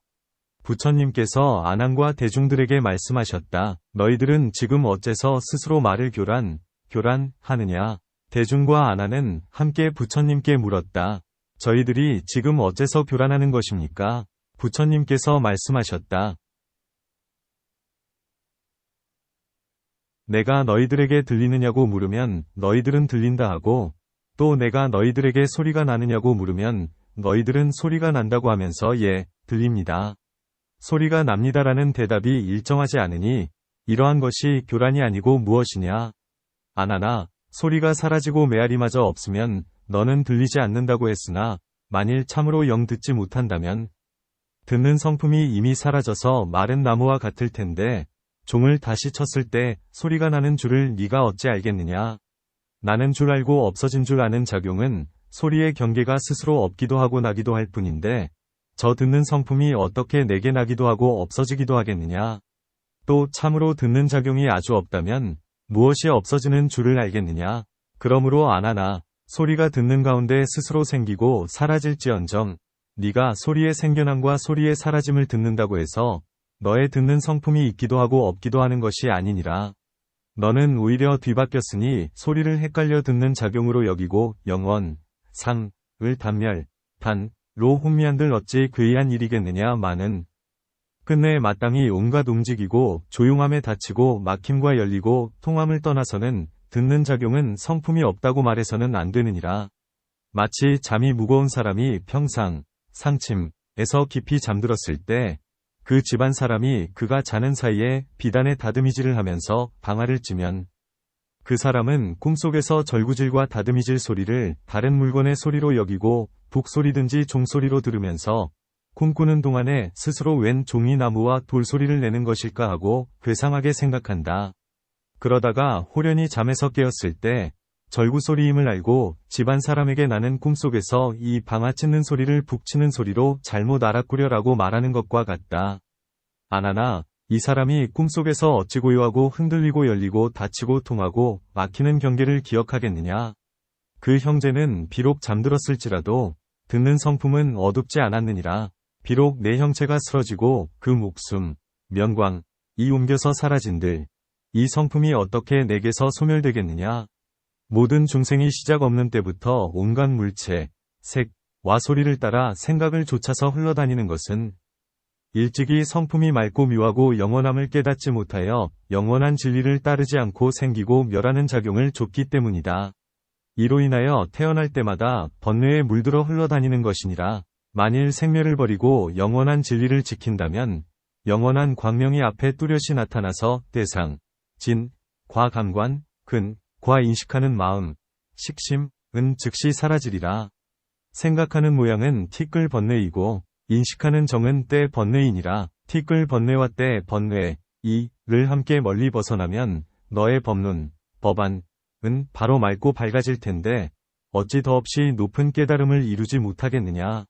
부처님께서 아난과 대중들에게 말씀하셨다. 너희들은 지금 어째서 스스로 말을 교란하느냐? 대중과 아난은 함께 부처님께 물었다. 저희들이 지금 어째서 교란하는 것입니까? 부처님께서 말씀하셨다. 내가 너희들에게 들리느냐고 물으면 너희들은 들린다 하고 또 내가 너희들에게 소리가 나느냐고 물으면 너희들은 소리가 난다고 하면서 예, 들립니다. 소리가 납니다라는 대답이 일정하지 않으니 이러한 것이 교란이 아니고 무엇이냐? 아나나, 소리가 사라지고 메아리마저 없으면 너는 들리지 않는다고 했으나 만일 참으로 영 듣지 못한다면 듣는 성품이 이미 사라져서 마른 나무와 같을 텐데 종을 다시 쳤을 때 소리가 나는 줄을 네가 어찌 알겠느냐? 나는 줄 알고 없어진 줄 아는 작용은 소리의 경계가 스스로 없기도 하고 나기도 할 뿐인데 저 듣는 성품이 어떻게 내게 나기도 하고 없어지기도 하겠느냐? 또 참으로 듣는 작용이 아주 없다면 무엇이 없어지는 줄을 알겠느냐? 그러므로 아나나, 소리가 듣는 가운데 스스로 생기고 사라질지언정 네가 소리의 생겨남과 소리의 사라짐을 듣는다고 해서 너의 듣는 성품이 있기도 하고 없기도 하는 것이 아니니라. 너는 오히려 뒤바뀌었으니 소리를 헷갈려 듣는 작용으로 여기고 영원, 상을 단멸, 단로 혼미한들 어찌 괴이한 일이겠느냐 마는 끝내 마땅히 온갖 움직이고 조용함에 닫히고 막힘과 열리고 통함을 떠나서는 듣는 작용은 성품이 없다고 말해서는 안 되느니라. 마치 잠이 무거운 사람이 평상, 상침에서 깊이 잠들었을 때 그 집안 사람이 그가 자는 사이에 비단에 다듬이질을 하면서 방아를 찌면 그 사람은 꿈속에서 절구질과 다듬이질 소리를 다른 물건의 소리로 여기고 북소리든지 종소리로 들으면서 꿈꾸는 동안에 스스로 웬 종이 나무와 돌소리를 내는 것일까 하고 괴상하게 생각한다. 그러다가 호련히 잠에서 깨었을 때 절구소리임을 알고 집안 사람에게 나는 꿈속에서 이 방아 찢는 소리를 북치는 소리로 잘못 알았구려라고 말하는 것과 같다. 아나나, 이 사람이 꿈속에서 어찌 고요하고 흔들리고 열리고 닫히고 통하고 막히는 경계를 기억하겠느냐. 그 형제는 비록 잠들었을지라도 듣는 성품은 어둡지 않았느니라. 비록 내 형체가 쓰러지고 그 목숨, 면광, 이 옮겨서 사라진들 이 성품이 어떻게 내게서 소멸되겠느냐. 모든 중생이 시작 없는 때부터 온갖 물체, 색, 와 소리를 따라 생각을 좇아서 흘러다니는 것은 일찍이 성품이 맑고 묘하고 영원함을 깨닫지 못하여 영원한 진리를 따르지 않고 생기고 멸하는 작용을 줬기 때문이다. 이로 인하여 태어날 때마다 번뇌에 물들어 흘러다니는 것이니라. 만일 생멸을 버리고 영원한 진리를 지킨다면 영원한 광명이 앞에 뚜렷이 나타나서 대상, 진, 과 감관, 근, 과 인식하는 마음, 식심, 은 즉시 사라지리라. 생각하는 모양은 티끌 번뇌이고 인식하는 정은 때 번뇌이니라. 티끌 번뇌와 때 번뇌, 이를 함께 멀리 벗어나면 너의 법론, 법안, 은 바로 맑고 밝아질 텐데 어찌 더없이 높은 깨달음을 이루지 못하겠느냐.